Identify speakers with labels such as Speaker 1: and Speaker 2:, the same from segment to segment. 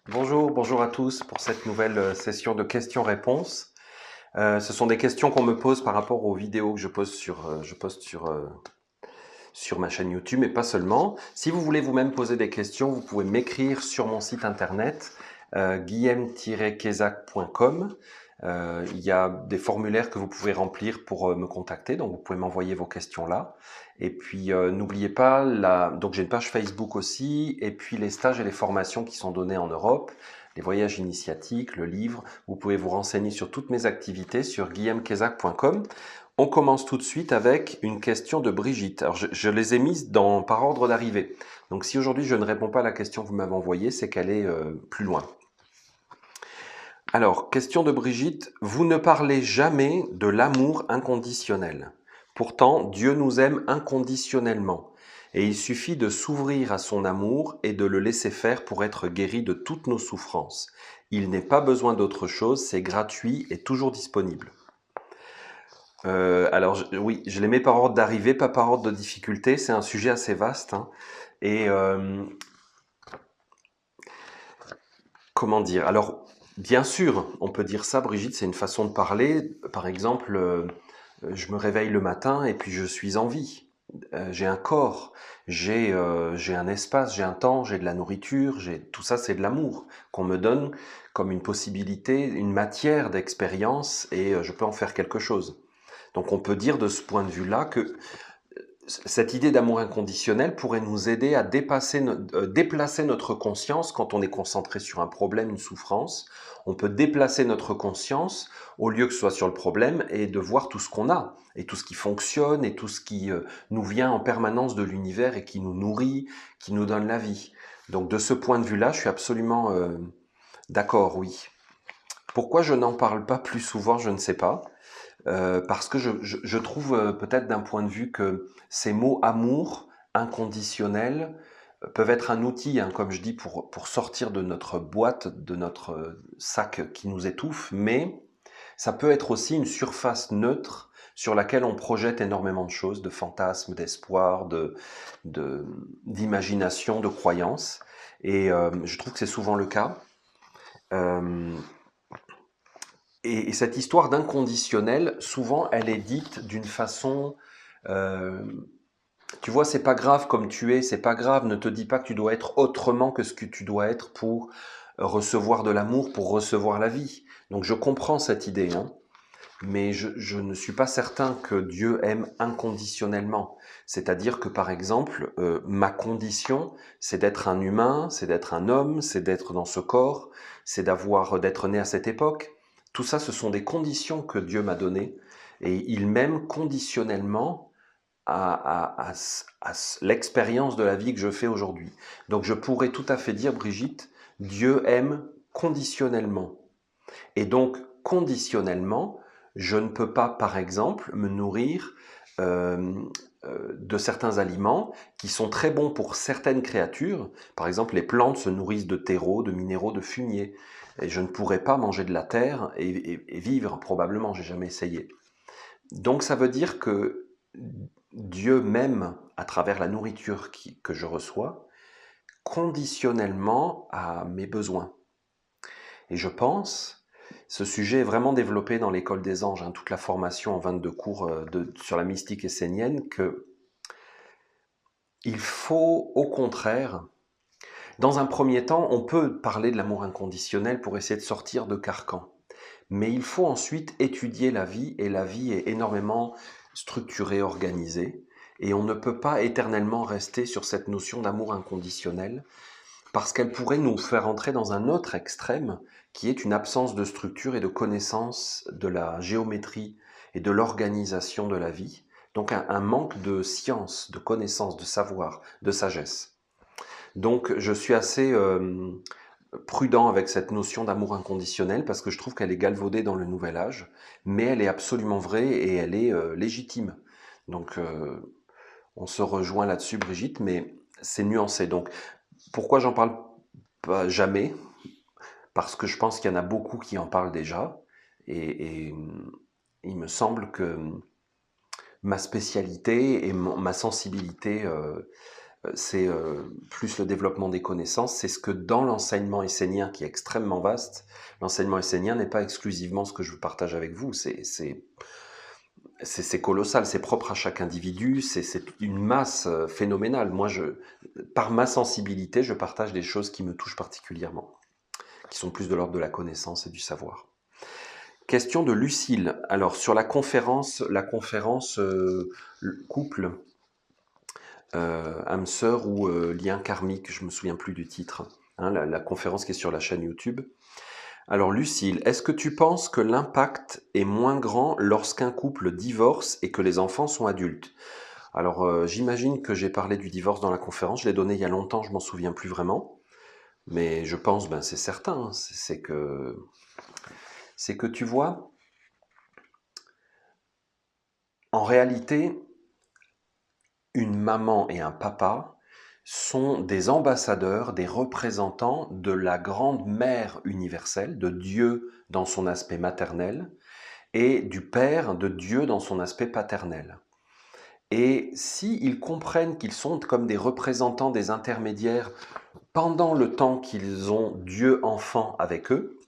Speaker 1: Bonjour à tous pour cette nouvelle session de questions-réponses. Ce sont des questions qu'on me pose par rapport aux vidéos que je poste sur ma chaîne YouTube, mais pas seulement. Si vous voulez vous-même poser des questions, vous pouvez m'écrire sur mon site internet guillaume-quesac.com. Il y a des formulaires que vous pouvez remplir pour me contacter, donc vous pouvez m'envoyer vos questions là. Et puis n'oubliez pas, donc j'ai une page Facebook aussi, et puis les stages et les formations qui sont donnés en Europe, les voyages initiatiques, le livre. Vous pouvez vous renseigner sur toutes mes activités sur guillaumequezac.com. On commence tout de suite avec une question de Brigitte. Alors je les ai mises par ordre d'arrivée. Donc si aujourd'hui je ne réponds pas à la question que vous m'avez envoyée, c'est qu'elle est plus loin. Alors, question de Brigitte, vous ne parlez jamais de l'amour inconditionnel. Pourtant, Dieu nous aime inconditionnellement, et il suffit de s'ouvrir à son amour et de le laisser faire pour être guéri de toutes nos souffrances. Il n'est pas besoin d'autre chose, c'est gratuit et toujours disponible. Oui, je les mets par ordre d'arrivée, pas par ordre de difficulté, c'est un sujet assez vaste, hein. Et comment dire? Alors, bien sûr, on peut dire ça, Brigitte, c'est une façon de parler. Par exemple, je me réveille le matin et puis je suis en vie. J'ai un corps, j'ai un espace, j'ai un temps, j'ai de la nourriture, tout ça, c'est de l'amour qu'on me donne comme une possibilité, une matière d'expérience et je peux en faire quelque chose. Donc on peut dire de ce point de vue-là que cette idée d'amour inconditionnel pourrait nous aider à déplacer notre conscience quand on est concentré sur un problème, une souffrance. On peut déplacer notre conscience au lieu que ce soit sur le problème et de voir tout ce qu'on a et tout ce qui fonctionne et tout ce qui nous vient en permanence de l'univers et qui nous nourrit, qui nous donne la vie. Donc de ce point de vue-là, je suis absolument d'accord, oui. Pourquoi je n'en parle pas plus souvent, je ne sais pas. Parce que je trouve peut-être d'un point de vue que ces mots amour, inconditionnel, peuvent être un outil, hein, comme je dis, pour sortir de notre boîte, de notre sac qui nous étouffe, mais ça peut être aussi une surface neutre sur laquelle on projette énormément de choses, de fantasmes, d'espoir, d'imagination, de croyances. Et je trouve que c'est souvent le cas. Euh, et cette histoire d'inconditionnel, souvent, elle est dite d'une façon, euh, tu vois, c'est pas grave comme tu es, c'est pas grave, ne te dis pas que tu dois être autrement que ce que tu dois être pour recevoir de l'amour, pour recevoir la vie. Donc je comprends cette idée, hein, mais je ne suis pas certain que Dieu aime inconditionnellement. C'est-à-dire que, par exemple, ma condition, c'est d'être un humain, c'est d'être un homme, c'est d'être dans ce corps, c'est d'être né à cette époque. Tout ça, ce sont des conditions que Dieu m'a données, et il m'aime conditionnellement à l'expérience de la vie que je fais aujourd'hui. Donc je pourrais tout à fait dire, Brigitte, Dieu aime conditionnellement. Et donc, conditionnellement, je ne peux pas, par exemple, me nourrir euh, de certains aliments qui sont très bons pour certaines créatures. Par exemple, les plantes se nourrissent de terreaux, de minéraux, de fumier. Et je ne pourrais pas manger de la terre et vivre, probablement, j'ai jamais essayé. Donc ça veut dire que Dieu m'aime à travers la nourriture que je reçois, conditionnellement à mes besoins. Et je pense, ce sujet est vraiment développé dans l'école des anges, hein, toute la formation en 22 cours sur la mystique essénienne, que il faut au contraire, dans un premier temps, on peut parler de l'amour inconditionnel pour essayer de sortir de carcan. Mais il faut ensuite étudier la vie, et la vie est énormément structurée, organisée, et on ne peut pas éternellement rester sur cette notion d'amour inconditionnel, parce qu'elle pourrait nous faire entrer dans un autre extrême, qui est une absence de structure et de connaissance de la géométrie et de l'organisation de la vie, donc un manque de science, de connaissance, de savoir, de sagesse. Donc je suis assez prudent avec cette notion d'amour inconditionnel, parce que je trouve qu'elle est galvaudée dans le nouvel âge, mais elle est absolument vraie et elle est légitime. Donc on se rejoint là-dessus, Brigitte, mais c'est nuancé. Donc pourquoi j'en parle pas jamais? Parce que je pense qu'il y en a beaucoup qui en parlent déjà, et il me semble que ma spécialité et ma sensibilité c'est plus le développement des connaissances, c'est ce que dans l'enseignement essénien, qui est extrêmement vaste, l'enseignement essénien n'est pas exclusivement ce que je vous partage avec vous, c'est colossal, c'est propre à chaque individu, c'est une masse phénoménale. Moi, par ma sensibilité, je partage des choses qui me touchent particulièrement, qui sont plus de l'ordre de la connaissance et du savoir. Question de Lucille. Alors, sur la conférence couple, âme sœur ou lien karmique, je me souviens plus du titre, hein, la conférence qui est sur la chaîne YouTube. Alors Lucille, est-ce que tu penses que l'impact est moins grand lorsqu'un couple divorce et que les enfants sont adultes? Alors j'imagine que j'ai parlé du divorce dans la conférence, je l'ai donné il y a longtemps, je m'en souviens plus vraiment, mais je pense, ben c'est certain, hein, c'est que tu vois, en réalité, une maman et un papa sont des ambassadeurs, des représentants de la grande mère universelle, de Dieu dans son aspect maternel, et du Père de Dieu dans son aspect paternel. Et s'ils comprennent qu'ils sont comme des représentants, des intermédiaires, pendant le temps qu'ils ont Dieu enfant avec eux,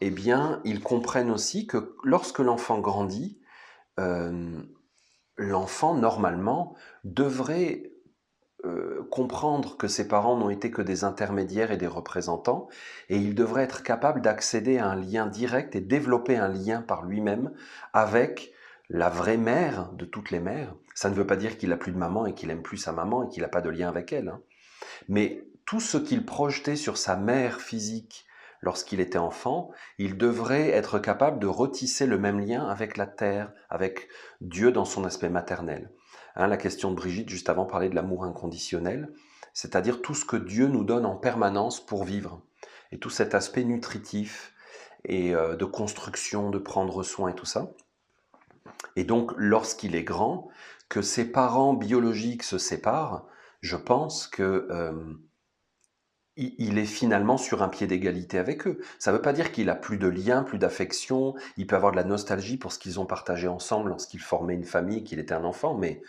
Speaker 1: eh bien, ils comprennent aussi que lorsque l'enfant grandit, euh, l'enfant, normalement, devrait comprendre que ses parents n'ont été que des intermédiaires et des représentants, et il devrait être capable d'accéder à un lien direct et développer un lien par lui-même avec la vraie mère de toutes les mères. Ça ne veut pas dire qu'il n'a plus de maman et qu'il aime plus sa maman et qu'il n'a pas de lien avec elle, hein. Mais tout ce qu'il projetait sur sa mère physique lorsqu'il était enfant, il devrait être capable de retisser le même lien avec la terre, avec Dieu dans son aspect maternel. Hein, la question de Brigitte juste avant parlait de l'amour inconditionnel, c'est-à-dire tout ce que Dieu nous donne en permanence pour vivre. Et tout cet aspect nutritif et de construction, de prendre soin et tout ça. Et donc, lorsqu'il est grand, que ses parents biologiques se séparent, je pense que il est finalement sur un pied d'égalité avec eux. Ça ne veut pas dire qu'il a plus de lien, plus d'affection, il peut avoir de la nostalgie pour ce qu'ils ont partagé ensemble lorsqu'il formait une famille, qu'il était un enfant, mais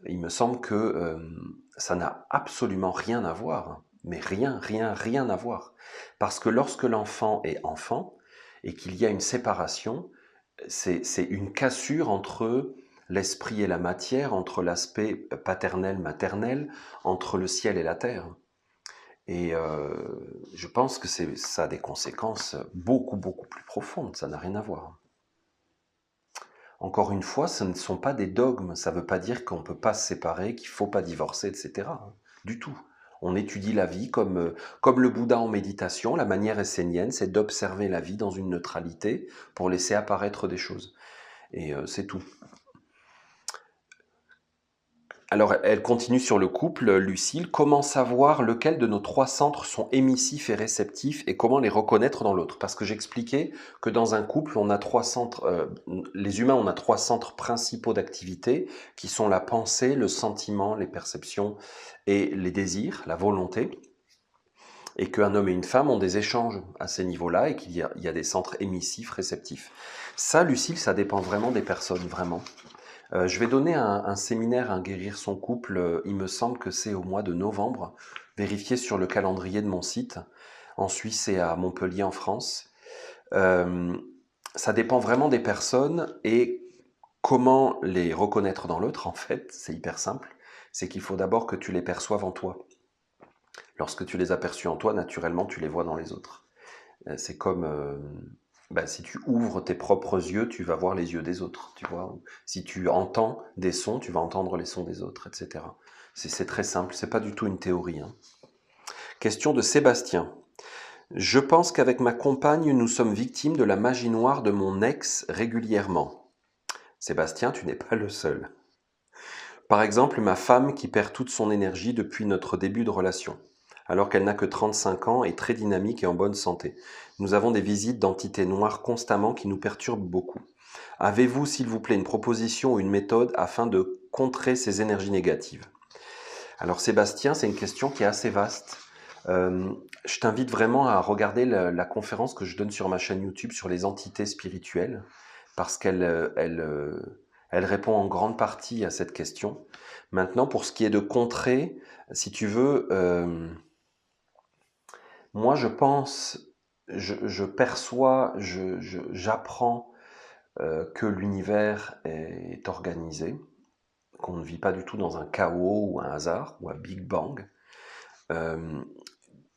Speaker 1: il me semble que ça n'a absolument rien à voir. Mais rien, rien, rien à voir. Parce que lorsque l'enfant est enfant et qu'il y a une séparation, c'est une cassure entre l'esprit et la matière, entre l'aspect paternel, maternel, entre le ciel et la terre. Et je pense que ça a des conséquences beaucoup, beaucoup plus profondes, ça n'a rien à voir. Encore une fois, ce ne sont pas des dogmes, ça ne veut pas dire qu'on ne peut pas se séparer, qu'il ne faut pas divorcer, etc. Du tout. On étudie la vie comme le Bouddha en méditation, la manière essénienne, c'est d'observer la vie dans une neutralité pour laisser apparaître des choses. Et c'est tout. Alors, elle continue sur le couple, Lucille. Comment savoir lequel de nos trois centres sont émissifs et réceptifs et comment les reconnaître dans l'autre? Parce que j'expliquais que dans un couple, on a trois centres, les humains, on a trois centres principaux d'activité qui sont la pensée, le sentiment, les perceptions et les désirs, la volonté. Et qu'un homme et une femme ont des échanges à ces niveaux-là et qu'il y a des centres émissifs, réceptifs. Ça, Lucille, ça dépend vraiment des personnes, vraiment. Je vais donner un séminaire à Guérir son couple, il me semble que c'est au mois de novembre. Vérifiez sur le calendrier de mon site, en Suisse et à Montpellier en France. Ça dépend vraiment des personnes et comment les reconnaître dans l'autre, en fait, c'est hyper simple. C'est qu'il faut d'abord que tu les perçoives en toi. Lorsque tu les as perçus en toi, naturellement, tu les vois dans les autres. C'est comme si tu ouvres tes propres yeux, tu vas voir les yeux des autres, tu vois. Si tu entends des sons, tu vas entendre les sons des autres, etc. C'est très simple, c'est pas du tout une théorie, hein. Question de Sébastien. Je pense qu'avec ma compagne, nous sommes victimes de la magie noire de mon ex régulièrement. Sébastien, tu n'es pas le seul. Par exemple, ma femme qui perd toute son énergie depuis notre début de relation, alors qu'elle n'a que 35 ans et très dynamique et en bonne santé. Nous avons des visites d'entités noires constamment qui nous perturbent beaucoup. Avez-vous, s'il vous plaît, une proposition ou une méthode afin de contrer ces énergies négatives? Alors Sébastien, c'est une question qui est assez vaste. Je t'invite vraiment à regarder la conférence que je donne sur ma chaîne YouTube sur les entités spirituelles, parce qu'elle Elle répond en grande partie à cette question. Maintenant, pour ce qui est de contrer, si tu veux, moi je pense, je perçois, j'apprends que l'univers est organisé, qu'on ne vit pas du tout dans un chaos ou un hasard ou un Big Bang. Euh,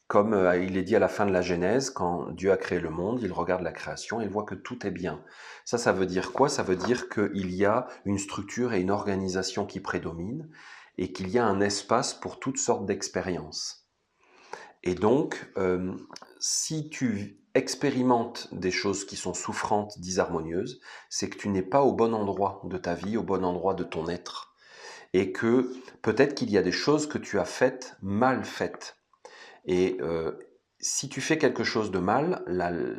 Speaker 1: Comme il est dit à la fin de la Genèse, quand Dieu a créé le monde, il regarde la création et il voit que tout est bien. Ça veut dire quoi? Ça veut dire qu'il y a une structure et une organisation qui prédominent et qu'il y a un espace pour toutes sortes d'expériences. Et donc, si tu expérimentes des choses qui sont souffrantes, disharmonieuses, c'est que tu n'es pas au bon endroit de ta vie, au bon endroit de ton être. Et que peut-être qu'il y a des choses que tu as faites, mal faites. Et si tu fais quelque chose de mal,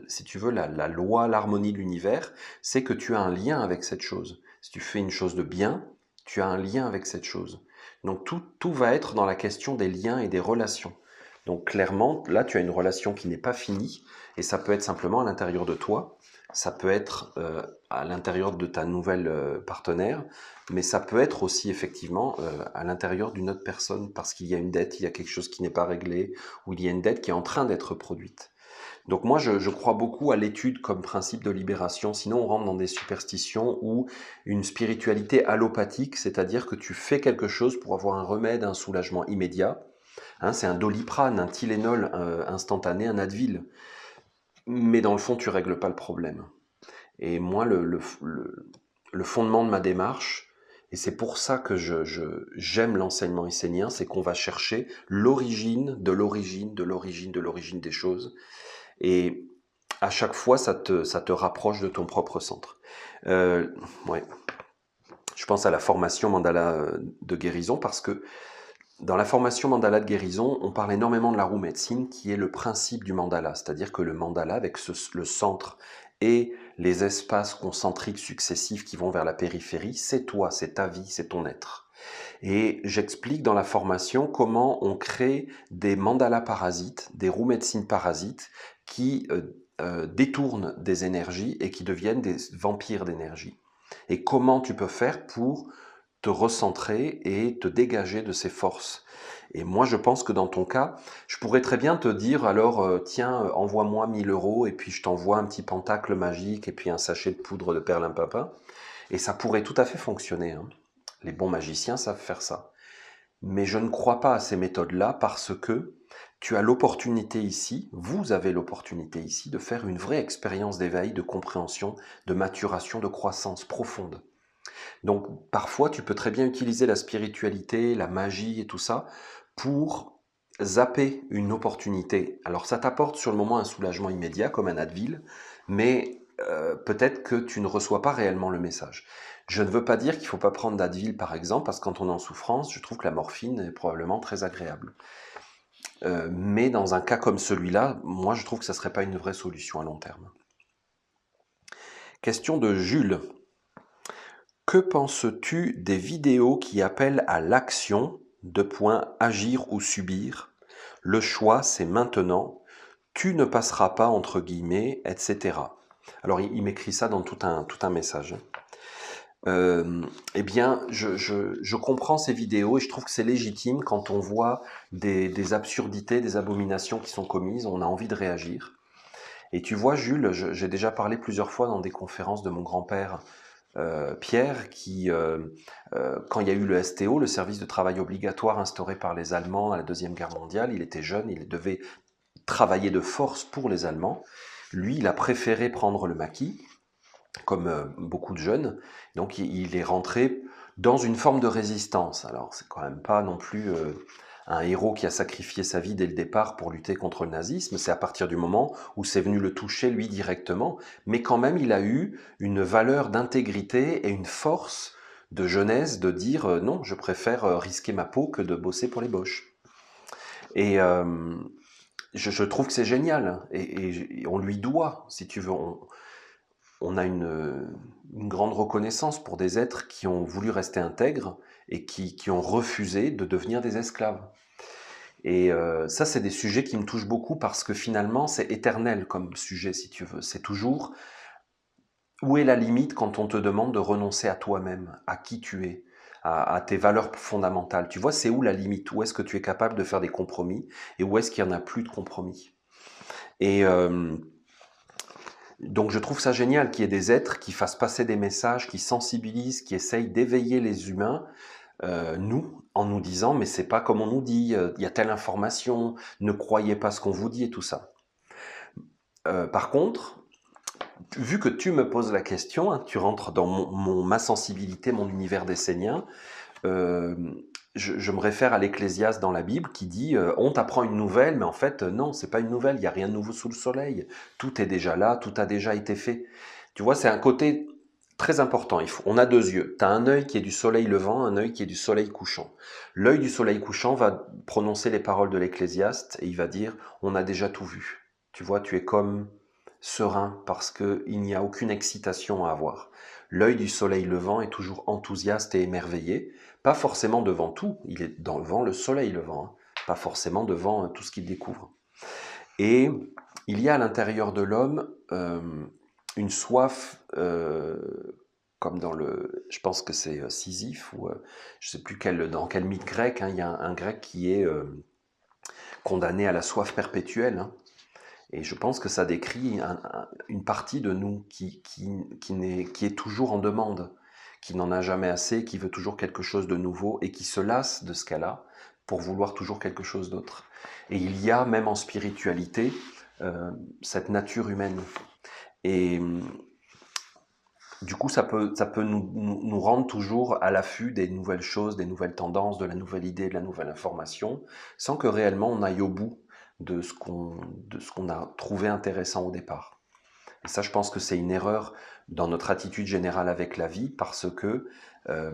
Speaker 1: si tu veux, la loi, l'harmonie de l'univers, c'est que tu as un lien avec cette chose. Si tu fais une chose de bien, tu as un lien avec cette chose. Donc tout va être dans la question des liens et des relations. Donc clairement, là, tu as une relation qui n'est pas finie, et ça peut être simplement à l'intérieur de toi, ça peut être à l'intérieur de ta nouvelle partenaire, mais ça peut être aussi effectivement à l'intérieur d'une autre personne, parce qu'il y a une dette, il y a quelque chose qui n'est pas réglé, ou il y a une dette qui est en train d'être produite. Donc moi, je crois beaucoup à l'étude comme principe de libération, sinon on rentre dans des superstitions ou une spiritualité allopathique, c'est-à-dire que tu fais quelque chose pour avoir un remède, un soulagement immédiat. Hein, c'est un Doliprane, un Tylenol instantané, un Advil. Mais dans le fond, tu règles pas le problème. Et moi, le fondement de ma démarche, et c'est pour ça que j'aime l'enseignement essénien, c'est qu'on va chercher l'origine de l'origine de l'origine de l'origine des choses. Et à chaque fois, ça te rapproche de ton propre centre. Ouais. Je pense à la formation mandala de guérison parce que dans la formation mandala de guérison, on parle énormément de la roue médecine qui est le principe du mandala, c'est-à-dire que le mandala avec le centre et les espaces concentriques successifs qui vont vers la périphérie, c'est toi, c'est ta vie, c'est ton être. Et j'explique dans la formation comment on crée des mandalas parasites, des roues médecine parasites qui détournent des énergies et qui deviennent des vampires d'énergie. Et comment tu peux faire pour te recentrer et te dégager de ces forces. Et moi, je pense que dans ton cas, je pourrais très bien te dire, alors, tiens, envoie-moi 1 000 € et puis je t'envoie un petit pentacle magique et puis un sachet de poudre de perlimpinpin. Et ça pourrait tout à fait fonctionner, hein. Les bons magiciens savent faire ça. Mais je ne crois pas à ces méthodes-là parce que tu as l'opportunité ici, vous avez l'opportunité ici de faire une vraie expérience d'éveil, de compréhension, de maturation, de croissance profonde. Donc parfois, tu peux très bien utiliser la spiritualité, la magie et tout ça pour zapper une opportunité. Alors ça t'apporte sur le moment un soulagement immédiat comme un Advil, mais peut-être que tu ne reçois pas réellement le message. Je ne veux pas dire qu'il ne faut pas prendre d'Advil par exemple, parce que quand on est en souffrance, je trouve que la morphine est probablement très agréable. Mais dans un cas comme celui-là, moi je trouve que ça ne serait pas une vraie solution à long terme. Question de Jules. Que penses-tu des vidéos qui appellent à l'action, agir ou subir? Le choix, c'est maintenant. Tu ne passeras pas, entre guillemets, etc. Alors, il m'écrit ça dans tout un message. Eh bien, je comprends ces vidéos et je trouve que c'est légitime quand on voit des absurdités, des abominations qui sont commises, on a envie de réagir. Et tu vois, Jules, j'ai déjà parlé plusieurs fois dans des conférences de mon grand-père Pierre, qui, quand il y a eu le STO, le service de travail obligatoire instauré par les Allemands à la Deuxième Guerre mondiale, il était jeune, il devait travailler de force pour les Allemands. Lui, il a préféré prendre le maquis, comme beaucoup de jeunes. Donc, il est rentré dans une forme de résistance. Alors, c'est quand même pas non plus un héros qui a sacrifié sa vie dès le départ pour lutter contre le nazisme. C'est à partir du moment où c'est venu le toucher lui directement. Mais quand même, il a eu une valeur d'intégrité et une force de jeunesse de dire non, je préfère risquer ma peau que de bosser pour les Boches. Et je trouve que c'est génial. Et on lui doit, si tu veux. On a une grande reconnaissance pour des êtres qui ont voulu rester intègres et qui ont refusé de devenir des esclaves. Et ça, c'est des sujets qui me touchent beaucoup parce que finalement, c'est éternel comme sujet, si tu veux. C'est toujours où est la limite quand on te demande de renoncer à toi-même, à qui tu es, à tes valeurs fondamentales? Tu vois, c'est où la limite? Où est-ce que tu es capable de faire des compromis et où est-ce qu'il n'y en a plus de compromis? Et donc je trouve ça génial qu'il y ait des êtres qui fassent passer des messages, qui sensibilisent, qui essayent d'éveiller les humains, nous, en nous disant mais c'est pas comme on nous dit, il y a telle information, ne croyez pas ce qu'on vous dit et tout ça. Par contre, vu que tu me poses la question, hein, tu rentres dans ma sensibilité, mon univers d'essénien, euh, je me réfère à l'Ecclésiaste dans la Bible qui dit on t'apprend une nouvelle, mais en fait non, c'est pas une nouvelle, il n'y a rien de nouveau sous le soleil. Tout est déjà là, tout a déjà été fait. Tu vois, c'est un côté très important. On a deux yeux. Tu as un œil qui est du soleil levant, un œil qui est du soleil couchant. L'œil du soleil couchant va prononcer les paroles de l'Ecclésiaste et il va dire on a déjà tout vu. Tu vois, tu es comme serein parce qu'il n'y a aucune excitation à avoir. L'œil du soleil levant est toujours enthousiaste et émerveillé, pas forcément devant tout, il est devant le soleil levant, hein, pas forcément devant tout ce qu'il découvre. Et il y a à l'intérieur de l'homme une soif, comme dans le, je pense que c'est Sisyphe, ou je ne sais plus dans quel mythe grec, hein, il y a un grec qui est condamné à la soif perpétuelle, hein. Et je pense que ça décrit une partie de nous qui est toujours en demande, qui n'en a jamais assez, qui veut toujours quelque chose de nouveau et qui se lasse de ce qu'elle a pour vouloir toujours quelque chose d'autre. Et il y a même en spiritualité cette nature humaine. Et du coup, ça peut nous rendre toujours à l'affût des nouvelles choses, des nouvelles tendances, de la nouvelle idée, de la nouvelle information, sans que réellement on aille au bout de ce qu'on a trouvé intéressant au départ. Et ça, je pense que c'est une erreur dans notre attitude générale avec la vie, parce que euh,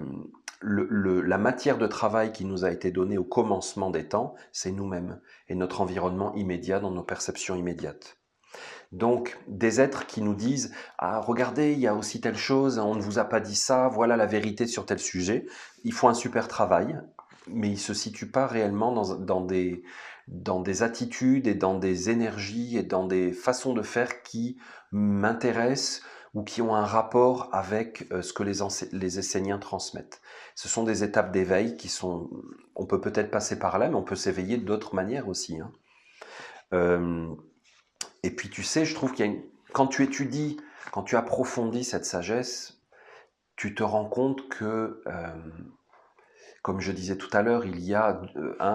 Speaker 1: la matière de travail qui nous a été donnée au commencement des temps, c'est nous-mêmes et notre environnement immédiat dans nos perceptions immédiates. Donc, des êtres qui nous disent « Ah, regardez, il y a aussi telle chose, on ne vous a pas dit ça, voilà la vérité sur tel sujet », ils font un super travail, mais ils ne se situent pas réellement dans des attitudes et dans des énergies et dans des façons de faire qui m'intéressent ou qui ont un rapport avec ce que les Esséniens transmettent. Ce sont des étapes d'éveil qui sont... On peut peut-être passer par là, mais on peut s'éveiller d'autres manières aussi, hein. Euh, et puis tu sais, je trouve quand tu étudies, quand tu approfondis cette sagesse, tu te rends compte que, comme je disais tout à l'heure, il y a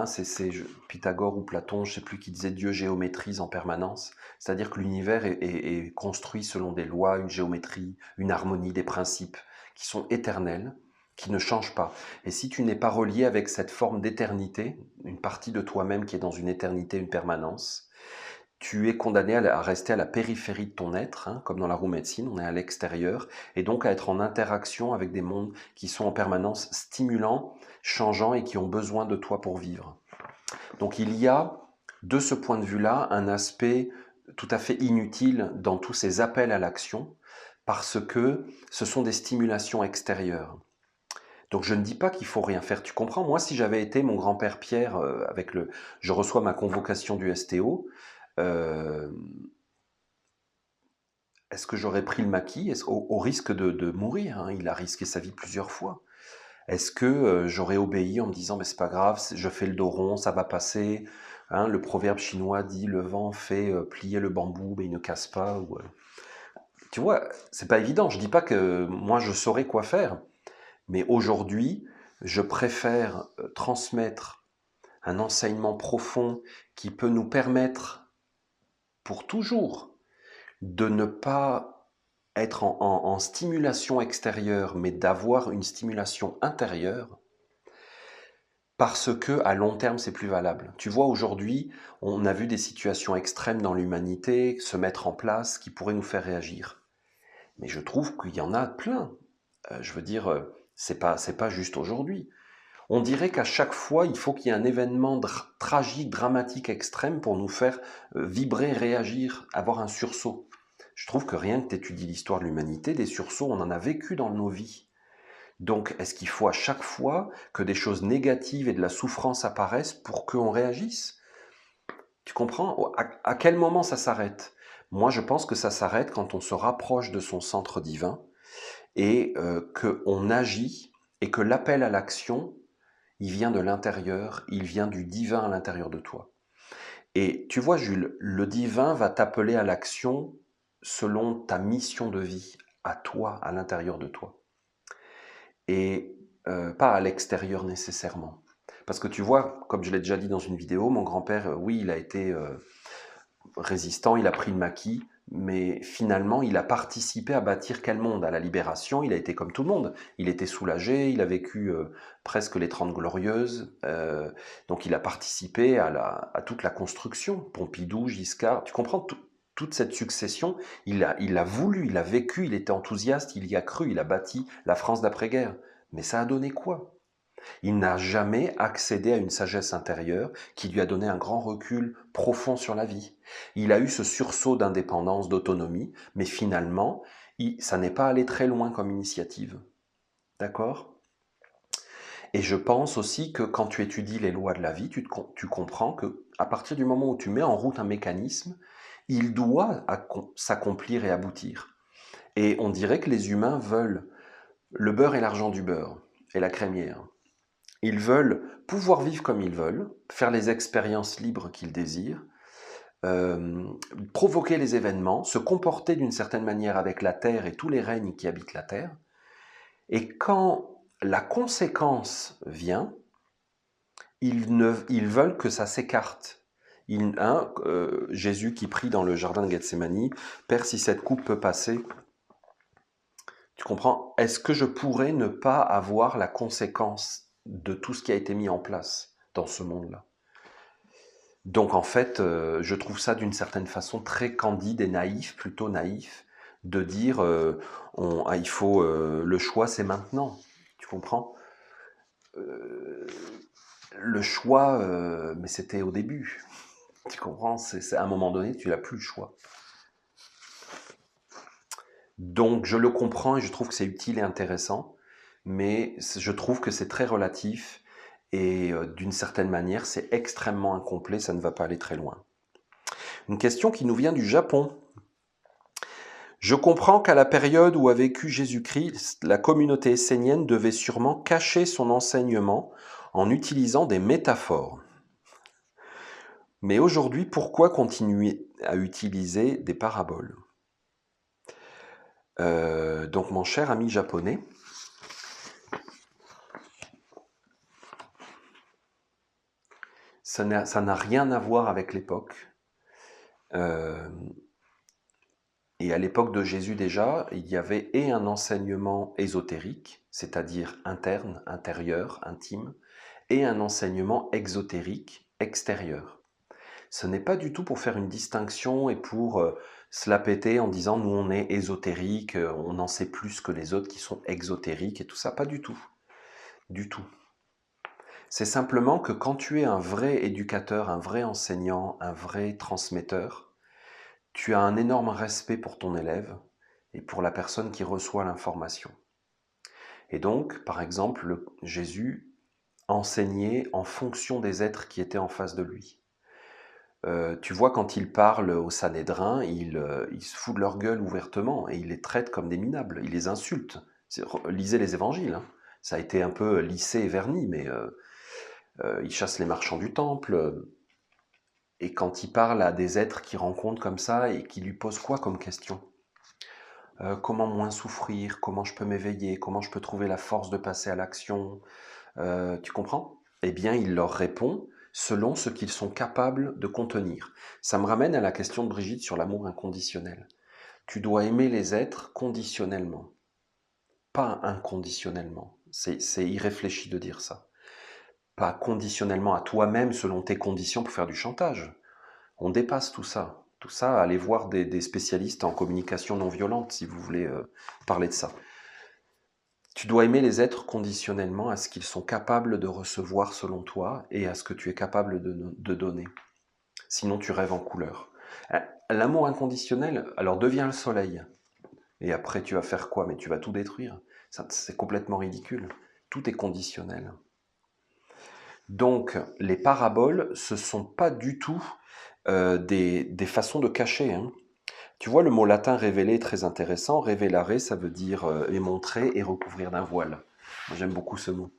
Speaker 1: c'est Pythagore ou Platon, je ne sais plus qui disait Dieu géométrise en permanence. C'est-à-dire que l'univers est construit selon des lois, une géométrie, une harmonie, des principes qui sont éternels, qui ne changent pas. Et si tu n'es pas relié avec cette forme d'éternité, une partie de toi-même qui est dans une éternité, une permanence, tu es condamné à rester à la périphérie de ton être, hein, comme dans la roue médecine, on est à l'extérieur, et donc à être en interaction avec des mondes qui sont en permanence stimulants, changeants et qui ont besoin de toi pour vivre. Donc il y a, de ce point de vue-là, un aspect tout à fait inutile dans tous ces appels à l'action, parce que ce sont des stimulations extérieures. Donc je ne dis pas qu'il faut rien faire. Tu comprends? Moi, si j'avais été mon grand-père Pierre je reçois ma convocation du STO. euh, Est-ce que j'aurais pris le maquis au risque de mourir, hein, il a risqué sa vie plusieurs fois. Est-ce que j'aurais obéi en me disant mais c'est pas grave, je fais le dos rond, ça va passer, hein, le proverbe chinois dit le vent fait plier le bambou mais il ne casse pas. Tu vois, c'est pas évident. Je dis pas que moi je saurais quoi faire, mais aujourd'hui je préfère transmettre un enseignement profond qui peut nous permettre pour toujours de ne pas être en stimulation extérieure, mais d'avoir une stimulation intérieure, parce que à long terme, c'est plus valable. Tu vois, aujourd'hui, on a vu des situations extrêmes dans l'humanité se mettre en place qui pourraient nous faire réagir. Mais je trouve qu'il y en a plein. Je veux dire, c'est pas juste aujourd'hui. On dirait qu'à chaque fois, il faut qu'il y ait un événement tragique, dramatique, extrême pour nous faire vibrer, réagir, avoir un sursaut. Je trouve que rien que tu étudies l'histoire de l'humanité, des sursauts, on en a vécu dans nos vies. Donc, est-ce qu'il faut à chaque fois que des choses négatives et de la souffrance apparaissent pour qu'on réagisse? Tu comprends? À quel moment ça s'arrête? Moi, je pense que ça s'arrête quand on se rapproche de son centre divin et qu'on agit et que l'appel à l'action, il vient de l'intérieur, il vient du divin à l'intérieur de toi. Et tu vois, Jules, le divin va t'appeler à l'action selon ta mission de vie, à toi, à l'intérieur de toi, et pas à l'extérieur nécessairement. Parce que tu vois, comme je l'ai déjà dit dans une vidéo, mon grand-père, oui, il a été résistant, il a pris le maquis, mais finalement, il a participé à bâtir quel monde? À la libération, il a été comme tout le monde. Il était soulagé, il a vécu presque les 30 glorieuses, donc il a participé à toute la construction. Pompidou, Giscard, tu comprends toute cette succession, il a voulu, il a vécu, il était enthousiaste, il y a cru, il a bâti la France d'après-guerre. Mais ça a donné quoi? Il n'a jamais accédé à une sagesse intérieure qui lui a donné un grand recul profond sur la vie. Il a eu ce sursaut d'indépendance, d'autonomie, mais finalement, ça n'est pas allé très loin comme initiative. D'accord? Et je pense aussi que quand tu étudies les lois de la vie, tu comprends que à partir du moment où tu mets en route un mécanisme, il doit s'accomplir et aboutir. Et on dirait que les humains veulent le beurre et l'argent du beurre, et la crémière. Ils veulent pouvoir vivre comme ils veulent, faire les expériences libres qu'ils désirent, euh, provoquer les événements, se comporter d'une certaine manière avec la Terre et tous les règnes qui habitent la Terre. Et quand la conséquence vient, ils veulent que ça s'écarte. Jésus qui prie dans le jardin de Gethsémani, Père, si cette coupe peut passer, tu comprends? Est-ce que je pourrais ne pas avoir la conséquence de tout ce qui a été mis en place dans ce monde-là? Donc en fait, je trouve ça d'une certaine façon très candide et naïf, plutôt naïf, de dire il faut le choix c'est maintenant. Tu comprends? Euh, le choix, mais c'était au début. Tu comprends? C'est à un moment donné, tu n'as plus le choix. Donc je le comprends et je trouve que c'est utile et intéressant, mais je trouve que c'est très relatif et d'une certaine manière, c'est extrêmement incomplet, ça ne va pas aller très loin. Une question qui nous vient du Japon. Je comprends qu'à la période où a vécu Jésus-Christ, la communauté essénienne devait sûrement cacher son enseignement en utilisant des métaphores. Mais aujourd'hui, pourquoi continuer à utiliser des paraboles? Donc mon cher ami japonais, ça n'a rien à voir avec l'époque. Et à l'époque de Jésus déjà, il y avait et un enseignement ésotérique, c'est-à-dire interne, intérieur, intime, et un enseignement exotérique, extérieur. Ce n'est pas du tout pour faire une distinction et pour se la péter en disant nous on est ésotérique, on en sait plus que les autres qui sont exotériques et tout ça, pas du tout. Du tout. C'est simplement que quand tu es un vrai éducateur, un vrai enseignant, un vrai transmetteur, tu as un énorme respect pour ton élève et pour la personne qui reçoit l'information. Et donc, par exemple, Jésus enseignait en fonction des êtres qui étaient en face de lui. Tu vois, quand il parle au Sanhédrin, il se fout de leur gueule ouvertement et il les traite comme des minables, il les insulte. Lisez les évangiles, hein. Ça a été un peu lissé et verni, mais il chasse les marchands du temple. Et quand il parle à des êtres qu'il rencontre comme ça et qui lui posent quoi comme question? Comment moins souffrir? Comment je peux m'éveiller? Comment je peux trouver la force de passer à l'action? Tu comprends? Eh bien, il leur répond selon ce qu'ils sont capables de contenir. Ça me ramène à la question de Brigitte sur l'amour inconditionnel. Tu dois aimer les êtres conditionnellement, pas inconditionnellement. C'est irréfléchi de dire ça. Pas conditionnellement à toi-même selon tes conditions pour faire du chantage. On dépasse tout ça. Tout ça, allez voir des spécialistes en communication non violente si vous voulez parler de ça. Tu dois aimer les êtres conditionnellement à ce qu'ils sont capables de recevoir selon toi et à ce que tu es capable de donner. Sinon, tu rêves en couleur. L'amour inconditionnel, alors deviens le soleil. Et après, tu vas faire quoi? Mais tu vas tout détruire. C'est complètement ridicule. Tout est conditionnel. Donc, les paraboles, ce ne sont pas du tout des façons de cacher. Hein. Tu vois, le mot latin révéler est très intéressant. Révélare, ça veut dire montrer et recouvrir d'un voile. Moi, j'aime beaucoup ce mot.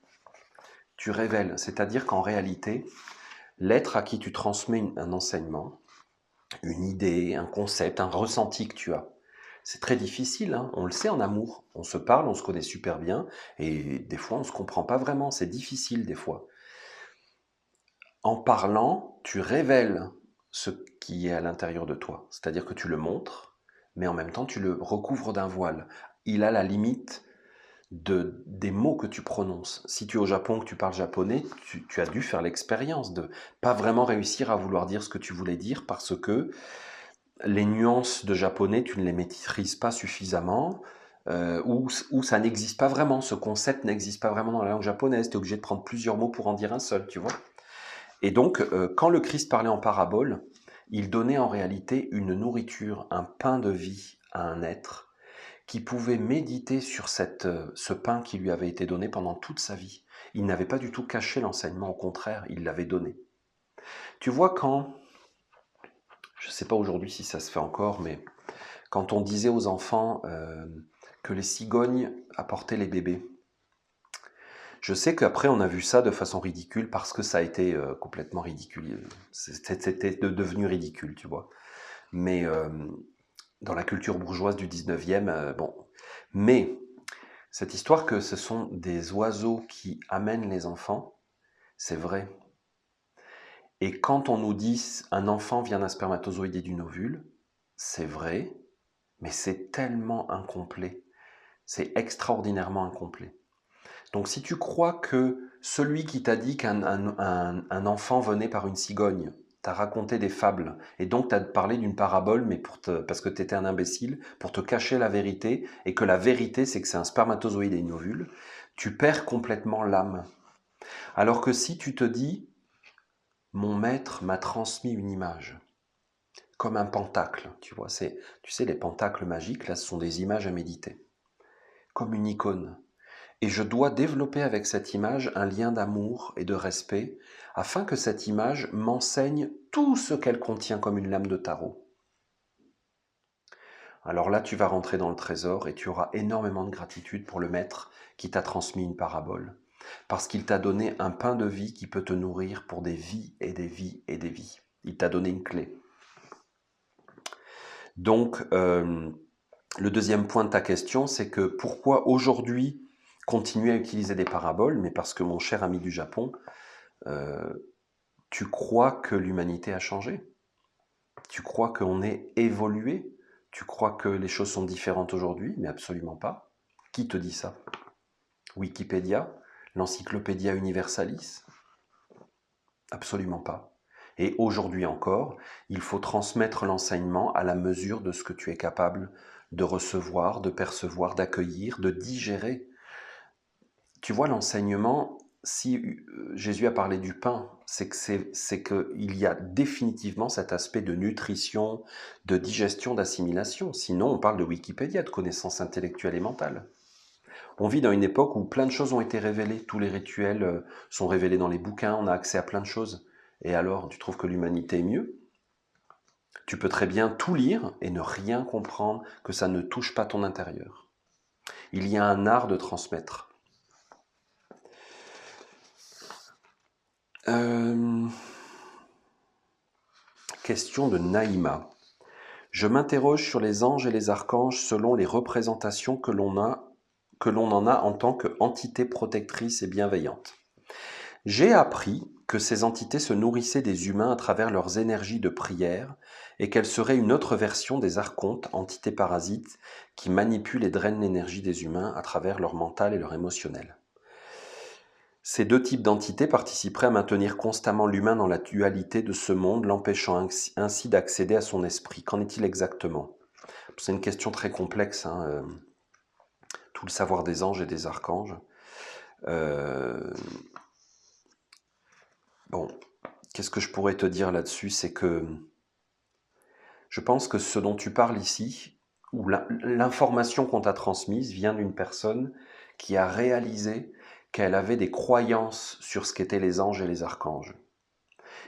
Speaker 1: Tu révèles, c'est-à-dire qu'en réalité, l'être à qui tu transmets un enseignement, une idée, un concept, un ressenti que tu as, c'est très difficile, hein, on le sait en amour. On se parle, on se connaît super bien, et des fois, on ne se comprend pas vraiment. C'est difficile des fois. En parlant, tu révèles ce qui est à l'intérieur de toi. C'est-à-dire que tu le montres, mais en même temps, tu le recouvres d'un voile. Il a la limite des mots que tu prononces. Si tu es au Japon, que tu parles japonais, tu as dû faire l'expérience de pas vraiment réussir à vouloir dire ce que tu voulais dire parce que les nuances de japonais, tu ne les maîtrises pas suffisamment, ou ça n'existe pas vraiment, ce concept n'existe pas vraiment dans la langue japonaise, tu es obligé de prendre plusieurs mots pour en dire un seul, tu vois. Et donc, quand le Christ parlait en parabole, il donnait en réalité une nourriture, un pain de vie à un être qui pouvait méditer sur ce pain qui lui avait été donné pendant toute sa vie. Il n'avait pas du tout caché l'enseignement, au contraire, il l'avait donné. Tu vois, je ne sais pas aujourd'hui si ça se fait encore, mais quand on disait aux enfants que les cigognes apportaient les bébés, je sais qu'après on a vu ça de façon ridicule parce que ça a été complètement ridicule. C'était devenu ridicule, tu vois. Mais dans la culture bourgeoise du 19e, bon. Mais cette histoire que ce sont des oiseaux qui amènent les enfants, c'est vrai. Et quand on nous dit un enfant vient d'un spermatozoïde et d'une ovule, c'est vrai, mais c'est tellement incomplet. C'est extraordinairement incomplet. Donc si tu crois que celui qui t'a dit qu'un enfant venait par une cigogne t'a raconté des fables, et donc t'as parlé d'une parabole, mais parce que t'étais un imbécile, pour te cacher la vérité, et que la vérité c'est que c'est un spermatozoïde et une ovule, tu perds complètement l'âme. Alors que si tu te dis, mon maître m'a transmis une image, comme un pentacle, tu vois, tu sais les pentacles magiques, là ce sont des images à méditer, comme une icône. Et je dois développer avec cette image un lien d'amour et de respect afin que cette image m'enseigne tout ce qu'elle contient comme une lame de tarot. Alors là, tu vas rentrer dans le trésor et tu auras énormément de gratitude pour le maître qui t'a transmis une parabole. Parce qu'il t'a donné un pain de vie qui peut te nourrir pour des vies et des vies et des vies. Il t'a donné une clé. Donc, le deuxième point de ta question, c'est que pourquoi aujourd'hui continuer à utiliser des paraboles? Mais parce que mon cher ami du Japon, tu crois que l'humanité a changé? Tu crois qu'on est évolué? Tu crois que les choses sont différentes aujourd'hui? Mais absolument pas. Qui te dit ça? Wikipédia? L'Encyclopédia Universalis? Absolument pas. Et aujourd'hui encore, il faut transmettre l'enseignement à la mesure de ce que tu es capable de recevoir, de percevoir, d'accueillir, de digérer. Tu vois, l'enseignement, si Jésus a parlé du pain, c'est qu'il y a définitivement cet aspect de nutrition, de digestion, d'assimilation. Sinon, on parle de Wikipédia, de connaissances intellectuelles et mentales. On vit dans une époque où plein de choses ont été révélées. Tous les rituels sont révélés dans les bouquins, on a accès à plein de choses. Et alors, tu trouves que l'humanité est mieux? Tu peux très bien tout lire et ne rien comprendre, que ça ne touche pas ton intérieur. Il y a un art de transmettre. Question de Naïma. Je m'interroge sur les anges et les archanges selon les représentations que l'on en a en tant qu'entité protectrice et bienveillante. J'ai appris que ces entités se nourrissaient des humains à travers leurs énergies de prière et qu'elles seraient une autre version des archontes, entités parasites, qui manipulent et drainent l'énergie des humains à travers leur mental et leur émotionnel. Ces deux types d'entités participeraient à maintenir constamment l'humain dans la dualité de ce monde, l'empêchant ainsi d'accéder à son esprit. Qu'en est-il exactement? C'est une question très complexe, hein, tout le savoir des anges et des archanges. Bon, qu'est-ce que je pourrais te dire là-dessus? C'est que je pense que ce dont tu parles ici, ou l'information qu'on t'a transmise, vient d'une personne qui a réalisé qu'elle avait des croyances sur ce qu'étaient les anges et les archanges.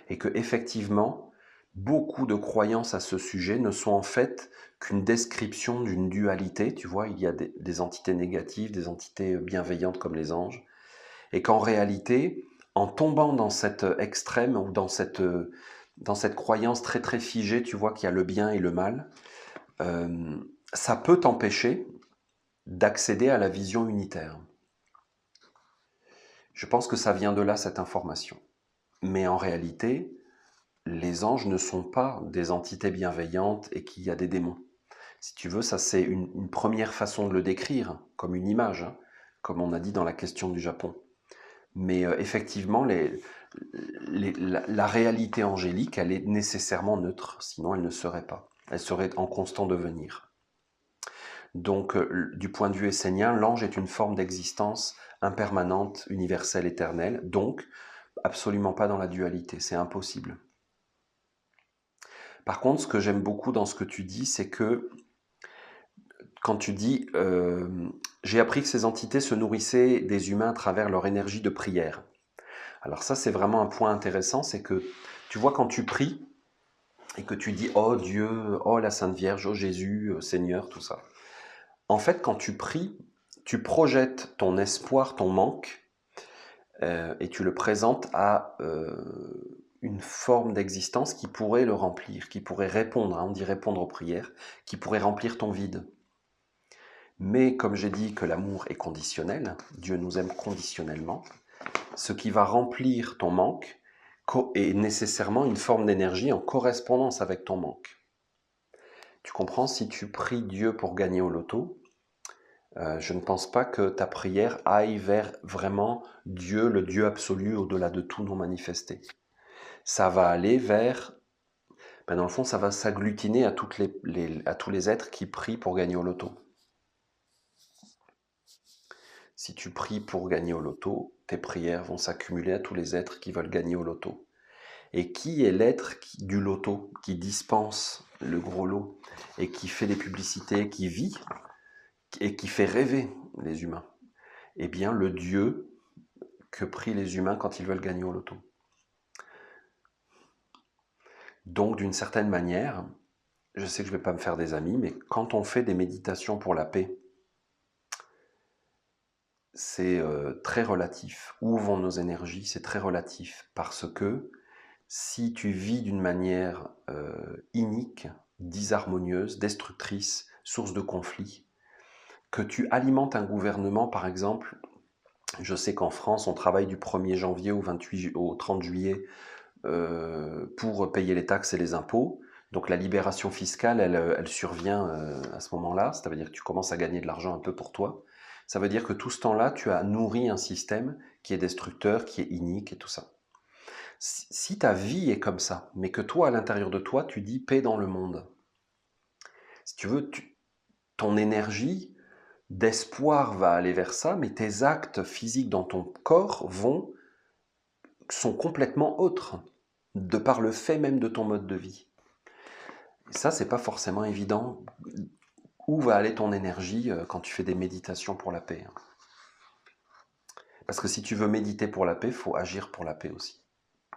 Speaker 1: Et que effectivement, beaucoup de croyances à ce sujet ne sont en fait qu'une description d'une dualité. Tu vois, il y a des entités négatives, des entités bienveillantes comme les anges, et qu'en réalité, en tombant dans cet extrême ou dans cette croyance très très figée, tu vois qu'il y a le bien et le mal, euh, ça peut t'empêcher d'accéder à la vision unitaire. Je pense que ça vient de là, cette information. Mais en réalité, les anges ne sont pas des entités bienveillantes et qu'il y a des démons. Si tu veux, ça c'est une première façon de le décrire, comme une image, hein, comme on a dit dans la question du Japon. Mais effectivement, la réalité angélique, elle est nécessairement neutre, sinon elle ne serait pas. Elle serait en constant devenir. Donc, du point de vue essénien, l'ange est une forme d'existence impermanente, universelle, éternelle, donc absolument pas dans la dualité, c'est impossible. Par contre, ce que j'aime beaucoup dans ce que tu dis, c'est que quand tu dis j'ai appris que ces entités se nourrissaient des humains à travers leur énergie de prière. Alors ça, c'est vraiment un point intéressant, c'est que tu vois quand tu pries et que tu dis oh Dieu, oh la Sainte Vierge, oh Jésus, Seigneur, tout ça. En fait, quand tu pries, tu projettes ton espoir, ton manque, et tu le présentes à une forme d'existence qui pourrait le remplir, qui pourrait répondre, hein, on dit répondre aux prières, qui pourrait remplir ton vide. Mais comme j'ai dit que l'amour est conditionnel, Dieu nous aime conditionnellement, ce qui va remplir ton manque est nécessairement une forme d'énergie en correspondance avec ton manque. Tu comprends, si tu pries Dieu pour gagner au loto, je ne pense pas que ta prière aille vers vraiment Dieu, le Dieu absolu, au-delà de tout non manifesté. Ça va aller vers, dans le fond, ça va s'agglutiner à tous les êtres qui prient pour gagner au loto. Si tu pries pour gagner au loto, tes prières vont s'accumuler à tous les êtres qui veulent gagner au loto. Et qui est l'être du loto, qui dispense le gros lot, et qui fait des publicités, qui vit, et qui fait rêver les humains? Eh bien, le Dieu que prient les humains quand ils veulent gagner au loto. Donc, d'une certaine manière, je sais que je ne vais pas me faire des amis, mais quand on fait des méditations pour la paix, c'est très relatif. Où vont nos énergies? C'est très relatif. Parce que si tu vis d'une manière inique, disharmonieuse, destructrice, source de conflits, que tu alimentes un gouvernement, par exemple, je sais qu'en France, on travaille du 1er janvier au 30 juillet pour payer les taxes et les impôts. Donc la libération fiscale, elle survient à ce moment-là. Ça veut dire que tu commences à gagner de l'argent un peu pour toi. Ça veut dire que tout ce temps-là, tu as nourri un système qui est destructeur, qui est inique et tout ça. Si ta vie est comme ça, mais que toi, à l'intérieur de toi, tu dis paix dans le monde, si tu veux, ton énergie d'espoir va aller vers ça, mais tes actes physiques dans ton corps sont complètement autres, de par le fait même de ton mode de vie. Et ça, c'est pas forcément évident. Où va aller ton énergie quand tu fais des méditations pour la paix? Parce que si tu veux méditer pour la paix, il faut agir pour la paix aussi.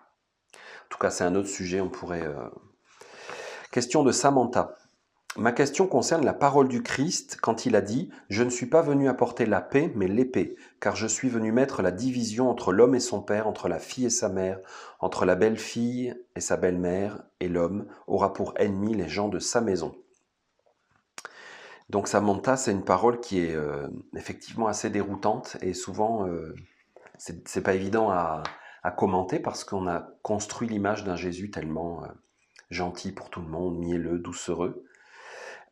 Speaker 1: En tout cas, c'est un autre sujet, on pourrait... Question de Samantha. Ma question concerne la parole du Christ quand il a dit « Je ne suis pas venu apporter la paix, mais l'épée, car je suis venu mettre la division entre l'homme et son père, entre la fille et sa mère, entre la belle-fille et sa belle-mère, et l'homme aura pour ennemis les gens de sa maison. » Donc Samantha, c'est une parole qui est effectivement assez déroutante et souvent c'est pas évident à commenter parce qu'on a construit l'image d'un Jésus tellement gentil pour tout le monde, mielleux, doucereux.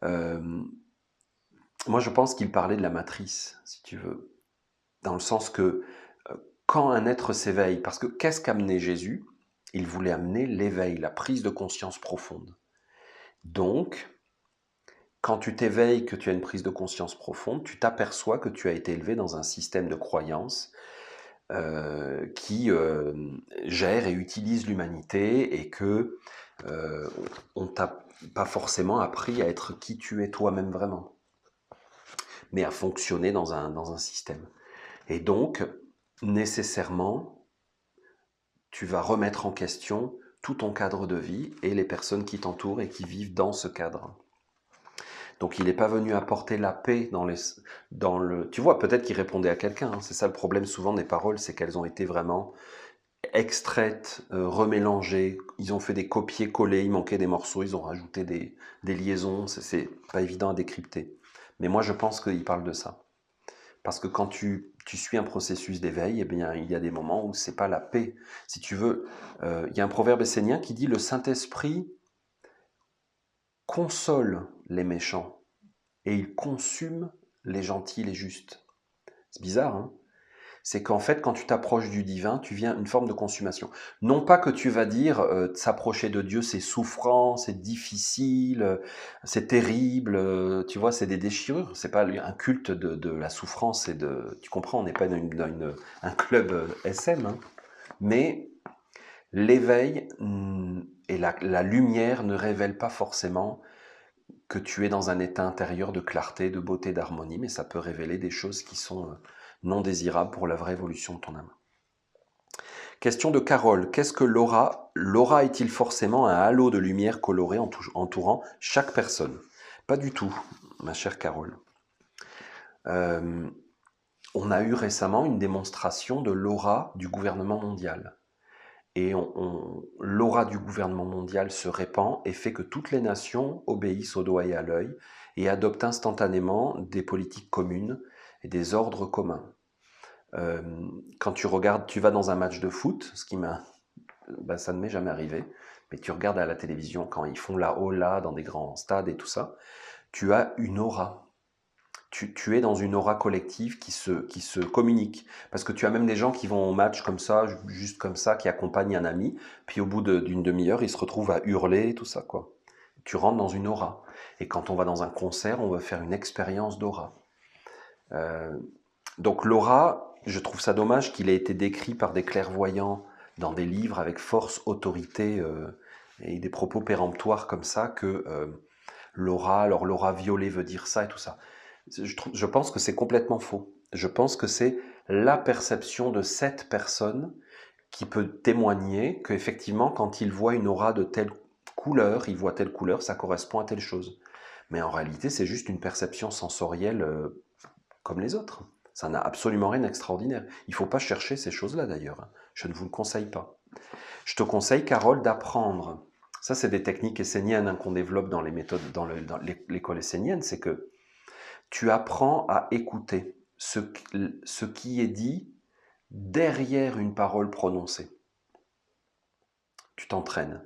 Speaker 1: Moi, je pense qu'il parlait de la matrice, si tu veux, dans le sens que quand un être s'éveille, parce que qu'est-ce qu'amenait Jésus? Il voulait amener l'éveil, la prise de conscience profonde. Donc, quand tu t'éveilles, que tu as une prise de conscience profonde, tu t'aperçois que tu as été élevé dans un système de croyances qui gère et utilise l'humanité et que on t'a pas forcément appris à être qui tu es toi-même vraiment, mais à fonctionner dans un système. Et donc, nécessairement, tu vas remettre en question tout ton cadre de vie et les personnes qui t'entourent et qui vivent dans ce cadre. Donc il n'est pas venu apporter la paix dans le... Tu vois, peut-être qu'il répondait à quelqu'un, hein. C'est ça le problème souvent des paroles, c'est qu'elles ont été vraiment extraites, remélangées, ils ont fait des copier-coller, il manquait des morceaux, ils ont rajouté des liaisons, c'est pas évident à décrypter. Mais moi je pense qu'il parle de ça. Parce que quand tu suis un processus d'éveil, eh bien, il y a des moments où c'est pas la paix. Si tu veux, il y a un proverbe essénien qui dit « Le Saint-Esprit console les méchants et il consume les gentils, les justes. » C'est bizarre, hein? C'est qu'en fait, quand tu t'approches du divin, tu viens une forme de consommation. Non pas que tu vas dire s'approcher de Dieu, c'est souffrant, c'est difficile, c'est terrible, tu vois, c'est des déchirures. C'est pas un culte de la souffrance et de... Tu comprends, on n'est pas dans un club SM, hein. Mais l'éveil et la lumière ne révèlent pas forcément que tu es dans un état intérieur de clarté, de beauté, d'harmonie, mais ça peut révéler des choses qui sont non désirables pour la vraie évolution de ton âme. Question de Carole. Qu'est-ce que l'aura? L'aura est-il forcément un halo de lumière colorée entourant chaque personne? Pas du tout, ma chère Carole. On a eu récemment une démonstration de l'aura du gouvernement mondial. Et l'aura du gouvernement mondial se répand et fait que toutes les nations obéissent au doigt et à l'œil et adoptent instantanément des politiques communes et des ordres communs. Quand tu regardes, tu vas dans un match de foot, ça ne m'est jamais arrivé, mais tu regardes à la télévision quand ils font la hola dans des grands stades et tout ça, tu as une aura. Tu es dans une aura collective qui se communique. Parce que tu as même des gens qui vont au match comme ça, juste comme ça, qui accompagnent un ami, puis au bout d'une demi-heure, ils se retrouvent à hurler, tout ça, quoi. Tu rentres dans une aura. Et quand on va dans un concert, on va faire une expérience d'aura. Donc l'aura, je trouve ça dommage qu'il ait été décrit par des clairvoyants dans des livres avec force, autorité et des propos péremptoires comme ça, que l'aura, alors l'aura violée veut dire ça et tout ça. Je pense que c'est complètement faux. Je pense que c'est la perception de cette personne qui peut témoigner qu'effectivement, quand il voit une aura de telle couleur, il voit telle couleur, ça correspond à telle chose. Mais en réalité, c'est juste une perception sensorielle comme les autres. Ça n'a absolument rien d'extraordinaire. Il ne faut pas chercher ces choses-là d'ailleurs. Je ne vous le conseille pas. Je te conseille, Carole, d'apprendre. Ça, c'est des techniques esséniennes qu'on développe dans les méthodes, dans l'école essénienne. C'est que tu apprends à écouter ce qui est dit derrière une parole prononcée. Tu t'entraînes.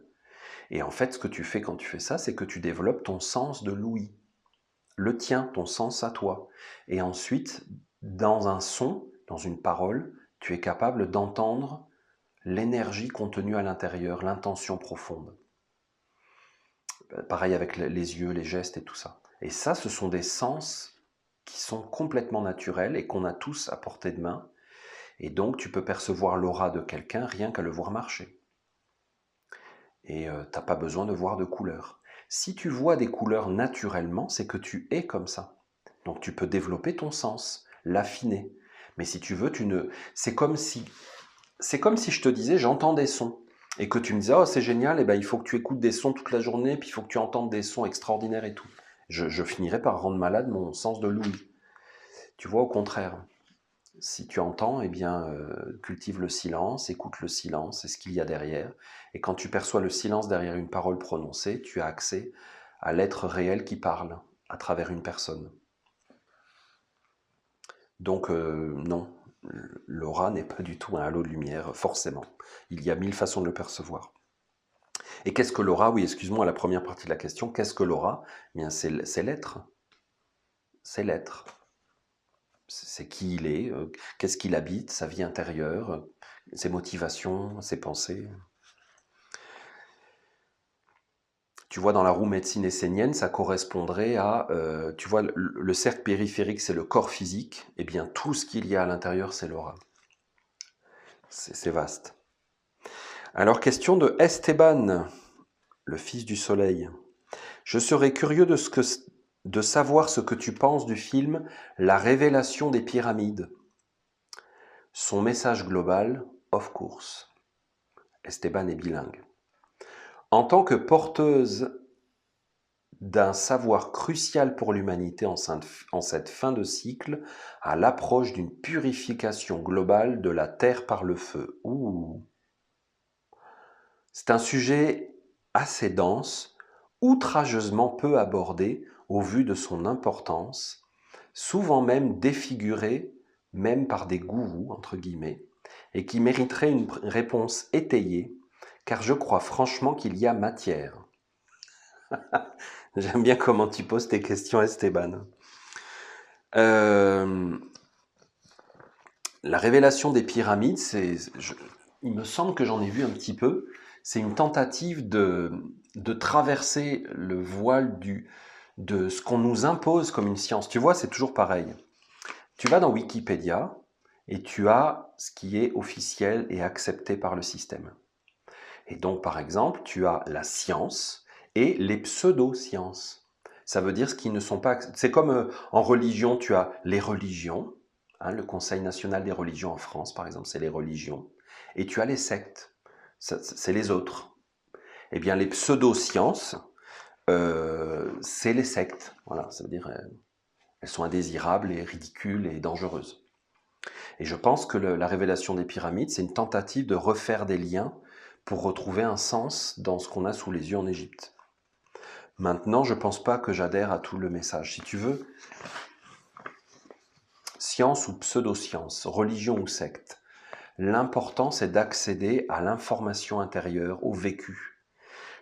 Speaker 1: Et en fait, ce que tu fais quand tu fais ça, c'est que tu développes ton sens de l'ouïe. Le tien, ton sens à toi. Et ensuite, dans un son, dans une parole, tu es capable d'entendre l'énergie contenue à l'intérieur, l'intention profonde. Pareil avec les yeux, les gestes et tout ça. Et ça, ce sont des sens qui sont complètement naturels et qu'on a tous à portée de main. Et donc, tu peux percevoir l'aura de quelqu'un rien qu'à le voir marcher. Et t'as pas besoin de voir de couleurs. Si tu vois des couleurs naturellement, c'est que tu es comme ça. Donc, tu peux développer ton sens, l'affiner. Mais si tu veux, c'est comme si je te disais, j'entends des sons. Et que tu me disais, oh, c'est génial, et ben, il faut que tu écoutes des sons toute la journée, puis il faut que tu entendes des sons extraordinaires et tout. Je finirais par rendre malade mon sens de l'ouïe. Tu vois, au contraire. Si tu entends, eh bien, cultive le silence, écoute le silence, c'est ce qu'il y a derrière. Et quand tu perçois le silence derrière une parole prononcée, tu as accès à l'être réel qui parle à travers une personne. Donc, non, l'aura n'est pas du tout un halo de lumière, forcément. Il y a 1000 façons de le percevoir. Et qu'est-ce que l'aura? Oui, excuse-moi, la première partie de la question, qu'est-ce que l'aura? Eh bien, c'est l'être. C'est l'être. C'est qui il est, qu'est-ce qu'il habite, sa vie intérieure, ses motivations, ses pensées. Tu vois, dans la roue médecine essénienne, ça correspondrait à, tu vois, le cercle périphérique, c'est le corps physique, et bien tout ce qu'il y a à l'intérieur, c'est l'aura. C'est vaste. Alors, question de Esteban, le fils du soleil. Je serais curieux de savoir ce que tu penses du film La révélation des pyramides. Son message global, of course. Esteban est bilingue. En tant que porteuse d'un savoir crucial pour l'humanité en cette fin de cycle, à l'approche d'une purification globale de la Terre par le feu. Ouh. C'est un sujet assez dense, outrageusement peu abordé au vu de son importance, souvent même défiguré, même par des gourous, entre guillemets, et qui mériterait une réponse étayée, car je crois franchement qu'il y a matière. J'aime bien comment tu poses tes questions, Esteban. La révélation des pyramides, il me semble que j'en ai vu un petit peu, c'est une tentative de traverser le voile de ce qu'on nous impose comme une science. Tu vois, c'est toujours pareil. Tu vas dans Wikipédia et tu as ce qui est officiel et accepté par le système. Et donc, par exemple, tu as la science et les pseudo-sciences. Ça veut dire ce qui ne sont pas... C'est comme en religion, tu as les religions, hein, le Conseil national des religions en France, par exemple, c'est les religions. Et tu as les sectes, c'est les autres. Eh bien, les pseudo-sciences, c'est les sectes. Voilà, ça veut dire elles sont indésirables et ridicules et dangereuses. Et je pense que la révélation des pyramides, c'est une tentative de refaire des liens pour retrouver un sens dans ce qu'on a sous les yeux en Égypte. Maintenant, je ne pense pas que j'adhère à tout le message. Si tu veux, science ou pseudo-science, religion ou secte, l'important c'est d'accéder à l'information intérieure, au vécu.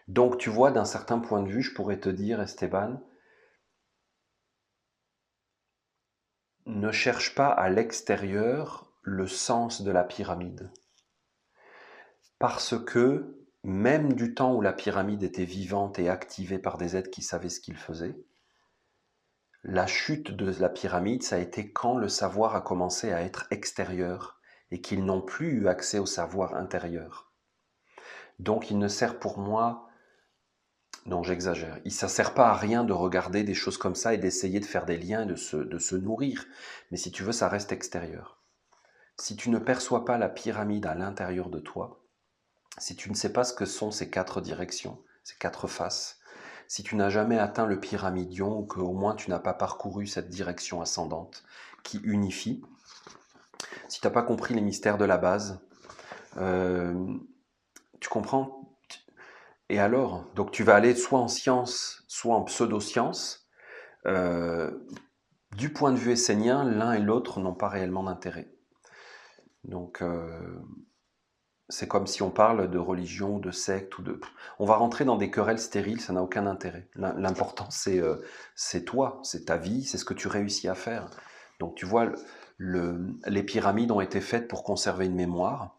Speaker 1: Donc tu vois, d'un certain point de vue, je pourrais te dire, Esteban, ne cherche pas à l'extérieur le sens de la pyramide. Parce que même du temps où la pyramide était vivante et activée par des êtres qui savaient ce qu'ils faisaient, la chute de la pyramide, ça a été quand le savoir a commencé à être extérieur et qu'ils n'ont plus eu accès au savoir intérieur. Donc il ne sert pour moi, non j'exagère, ça ne sert pas à rien de regarder des choses comme ça et d'essayer de faire des liens et de se nourrir. Mais si tu veux, ça reste extérieur. Si tu ne perçois pas la pyramide à l'intérieur de toi, si tu ne sais pas ce que sont ces 4 directions, ces 4 faces, si tu n'as jamais atteint le pyramidion ou qu'au moins tu n'as pas parcouru cette direction ascendante qui unifie, si tu n'as pas compris les mystères de la base, tu comprends? Et alors? Donc tu vas aller soit en science, soit en pseudo-science. Du point de vue essénien, l'un et l'autre n'ont pas réellement d'intérêt. Donc c'est comme si on parle de religion, de secte, ou de... On va rentrer dans des querelles stériles, ça n'a aucun intérêt. L'important, c'est toi, c'est ta vie, c'est ce que tu réussis à faire. Donc tu vois, les pyramides ont été faites pour conserver une mémoire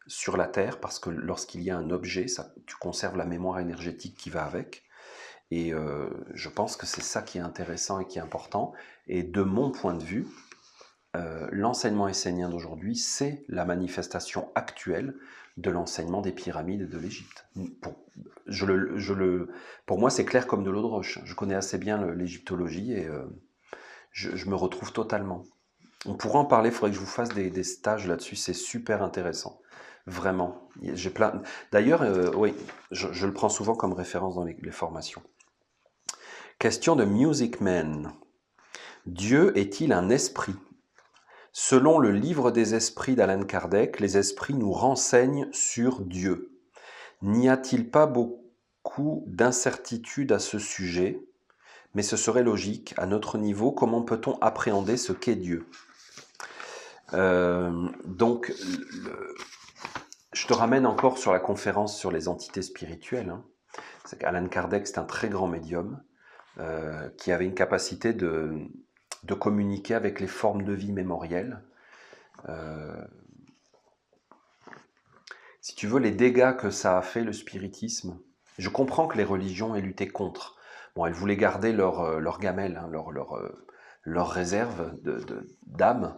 Speaker 1: sur la Terre, parce que lorsqu'il y a un objet, tu conserves la mémoire énergétique qui va avec. Et je pense que c'est ça qui est intéressant et qui est important. Et de mon point de vue, l'enseignement essénien d'aujourd'hui, c'est la manifestation actuelle de l'enseignement des pyramides et de l'Égypte. Pour moi, c'est clair comme de l'eau de roche. Je connais assez bien l'égyptologie et je me retrouve totalement. On pourra en parler, il faudrait que je vous fasse des stages là-dessus, c'est super intéressant. Vraiment. D'ailleurs, oui, je le prends souvent comme référence dans les formations. Question de Music Man. Dieu est-il un esprit? Selon le livre des esprits d'Allan Kardec, les esprits nous renseignent sur Dieu. N'y a-t-il pas beaucoup d'incertitudes à ce sujet? Mais ce serait logique. À notre niveau, comment peut-on appréhender ce qu'est Dieu? Donc, je te ramène encore sur la conférence sur les entités spirituelles. C'est qu'Allan Kardec, c'est un très grand médium qui avait une capacité de communiquer avec les formes de vie mémorielles. Si tu veux, les dégâts que ça a fait, le spiritisme, je comprends que les religions aient lutté contre. Bon, elles voulaient garder leur gamelle, leur réserve d'âme.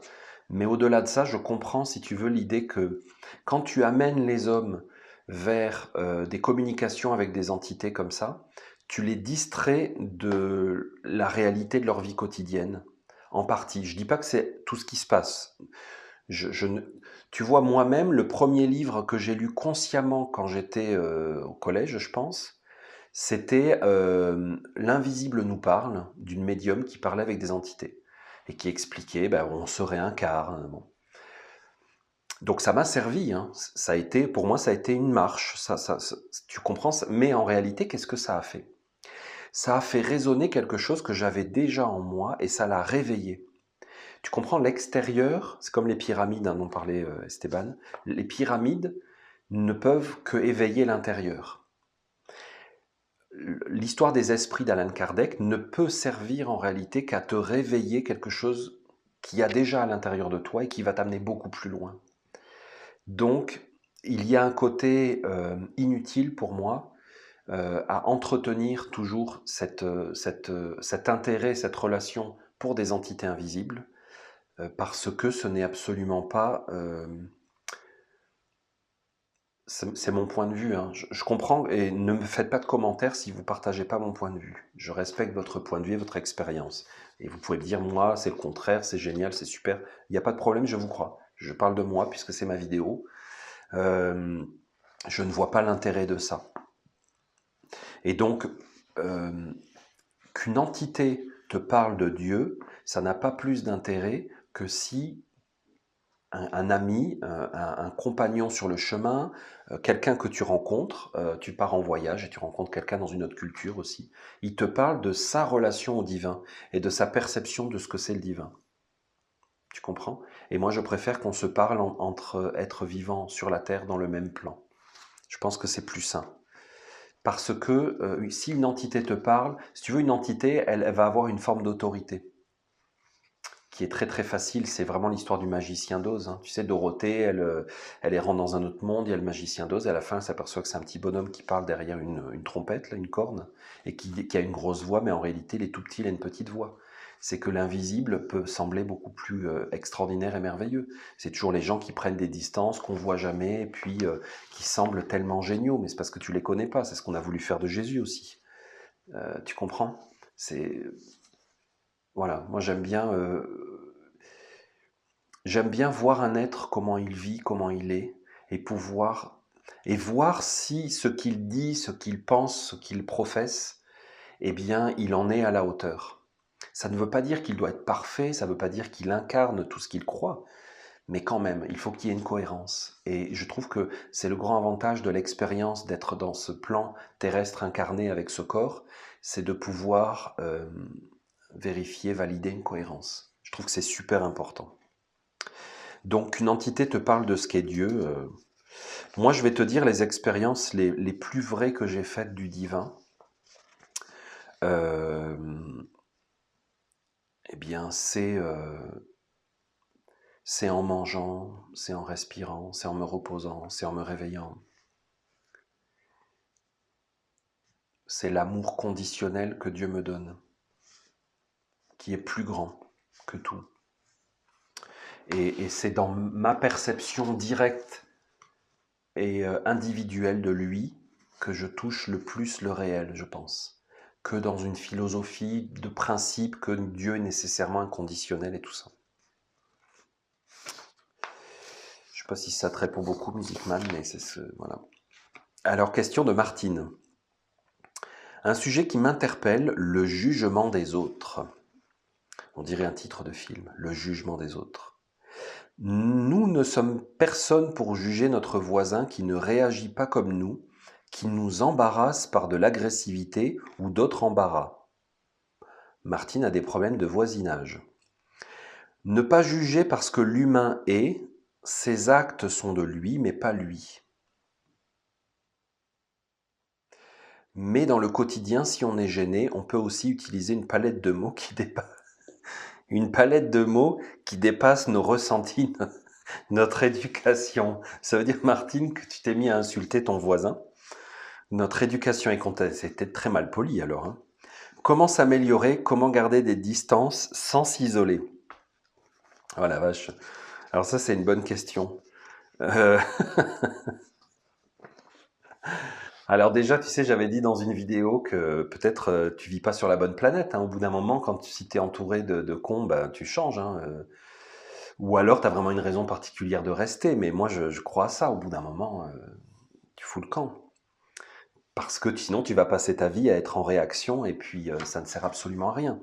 Speaker 1: Mais au-delà de ça, je comprends, si tu veux, l'idée que quand tu amènes les hommes vers des communications avec des entités comme ça, tu les distrais de la réalité de leur vie quotidienne, en partie. Je ne dis pas que c'est tout ce qui se passe. Je ne... Tu vois, moi-même, le premier livre que j'ai lu consciemment quand j'étais au collège, je pense, c'était L'invisible nous parle, d'une médium qui parlait avec des entités et qui expliquait, ben, on se réincarne. Bon. Donc ça m'a servi, hein. Ça a été, pour moi, ça a été une marche. Tu comprends? Mais en réalité, qu'est-ce que ça a fait? Ça a fait résonner quelque chose que j'avais déjà en moi et ça l'a réveillé. Tu comprends, l'extérieur, c'est comme les pyramides, hein, dont parlait Esteban. Les pyramides ne peuvent que éveiller l'intérieur. L'histoire des esprits d'Alan Kardec ne peut servir en réalité qu'à te réveiller quelque chose qui a déjà à l'intérieur de toi et qui va t'amener beaucoup plus loin. Donc, il y a un côté inutile pour moi à entretenir toujours cet intérêt, cette relation pour des entités invisibles, parce que ce n'est absolument pas... c'est mon point de vue, hein. Je comprends, et ne me faites pas de commentaires si vous ne partagez pas mon point de vue. Je respecte votre point de vue et votre expérience. Et vous pouvez me dire, moi, c'est le contraire, c'est génial, c'est super. Il n'y a pas de problème, je vous crois. Je parle de moi, puisque c'est ma vidéo. Je ne vois pas l'intérêt de ça. Et donc, qu'une entité te parle de Dieu, ça n'a pas plus d'intérêt que si un ami, un compagnon sur le chemin, quelqu'un que tu rencontres, tu pars en voyage et tu rencontres quelqu'un dans une autre culture aussi, il te parle de sa relation au divin et de sa perception de ce que c'est le divin. Tu comprends? Et moi, je préfère qu'on se parle entre êtres vivants sur la Terre dans le même plan. Je pense que c'est plus sain. Parce que si une entité te parle, si tu veux, une entité, elle va avoir une forme d'autorité qui est très très facile. C'est vraiment l'histoire du magicien d'Oz, hein. Tu sais, Dorothée, elle rentre dans un autre monde, il y a le magicien d'Oz, et à la fin, elle s'aperçoit que c'est un petit bonhomme qui parle derrière une trompette, là, une corne, et qui a une grosse voix, mais en réalité, il est tout petit, il a une petite voix. C'est que l'invisible peut sembler beaucoup plus extraordinaire et merveilleux. C'est toujours les gens qui prennent des distances, qu'on voit jamais, et puis qui semblent tellement géniaux, mais c'est parce que tu les connais pas. C'est ce qu'on a voulu faire de Jésus aussi. Tu comprends? C'est Voilà, moi j'aime bien voir un être, comment il vit, comment il est, et voir si ce qu'il dit, ce qu'il pense, ce qu'il professe, eh bien, il en est à la hauteur. Ça ne veut pas dire qu'il doit être parfait, ça ne veut pas dire qu'il incarne tout ce qu'il croit, mais quand même, il faut qu'il y ait une cohérence. Et je trouve que c'est le grand avantage de l'expérience d'être dans ce plan terrestre incarné avec ce corps, c'est de pouvoir vérifier, valider une cohérence. Je trouve que c'est super important. Donc, une entité te parle de ce qu'est Dieu. Moi, je vais te dire les expériences les plus vraies que j'ai faites du divin. Eh bien, c'est en mangeant, c'est en respirant, c'est en me reposant, c'est en me réveillant. C'est l'amour conditionnel que Dieu me donne, qui est plus grand que tout. Et c'est dans ma perception directe et individuelle de lui que je touche le plus le réel, je pense, que dans une philosophie de principe que Dieu est nécessairement inconditionnel et tout ça. Je ne sais pas si ça te répond beaucoup, Musicman, mais c'est ce... Voilà. Alors, question de Martine. Un sujet qui m'interpelle, le jugement des autres. On dirait un titre de film, le jugement des autres. Nous ne sommes personne pour juger notre voisin qui ne réagit pas comme nous, qui nous embarrasse par de l'agressivité ou d'autres embarras. Martine a des problèmes de voisinage. Ne pas juger parce que l'humain est, ses actes sont de lui, mais pas lui. Mais dans le quotidien, si on est gêné, on peut aussi utiliser une palette de mots qui dépasse nos ressentis, notre éducation. Ça veut dire, Martine, que tu t'es mis à insulter ton voisin. Notre éducation est contestée. C'était très mal poli alors, hein. Comment s'améliorer? Comment garder des distances sans s'isoler? Oh la vache. Alors ça, c'est une bonne question. Alors déjà, tu sais, j'avais dit dans une vidéo que peut-être tu vis pas sur la bonne planète, hein. Au bout d'un moment, si tu es entouré de cons, bah, tu changes, hein. Ou alors, tu as vraiment une raison particulière de rester, mais moi, je crois à ça. Au bout d'un moment, tu fous le camp. Parce que sinon, tu vas passer ta vie à être en réaction, et puis ça ne sert absolument à rien.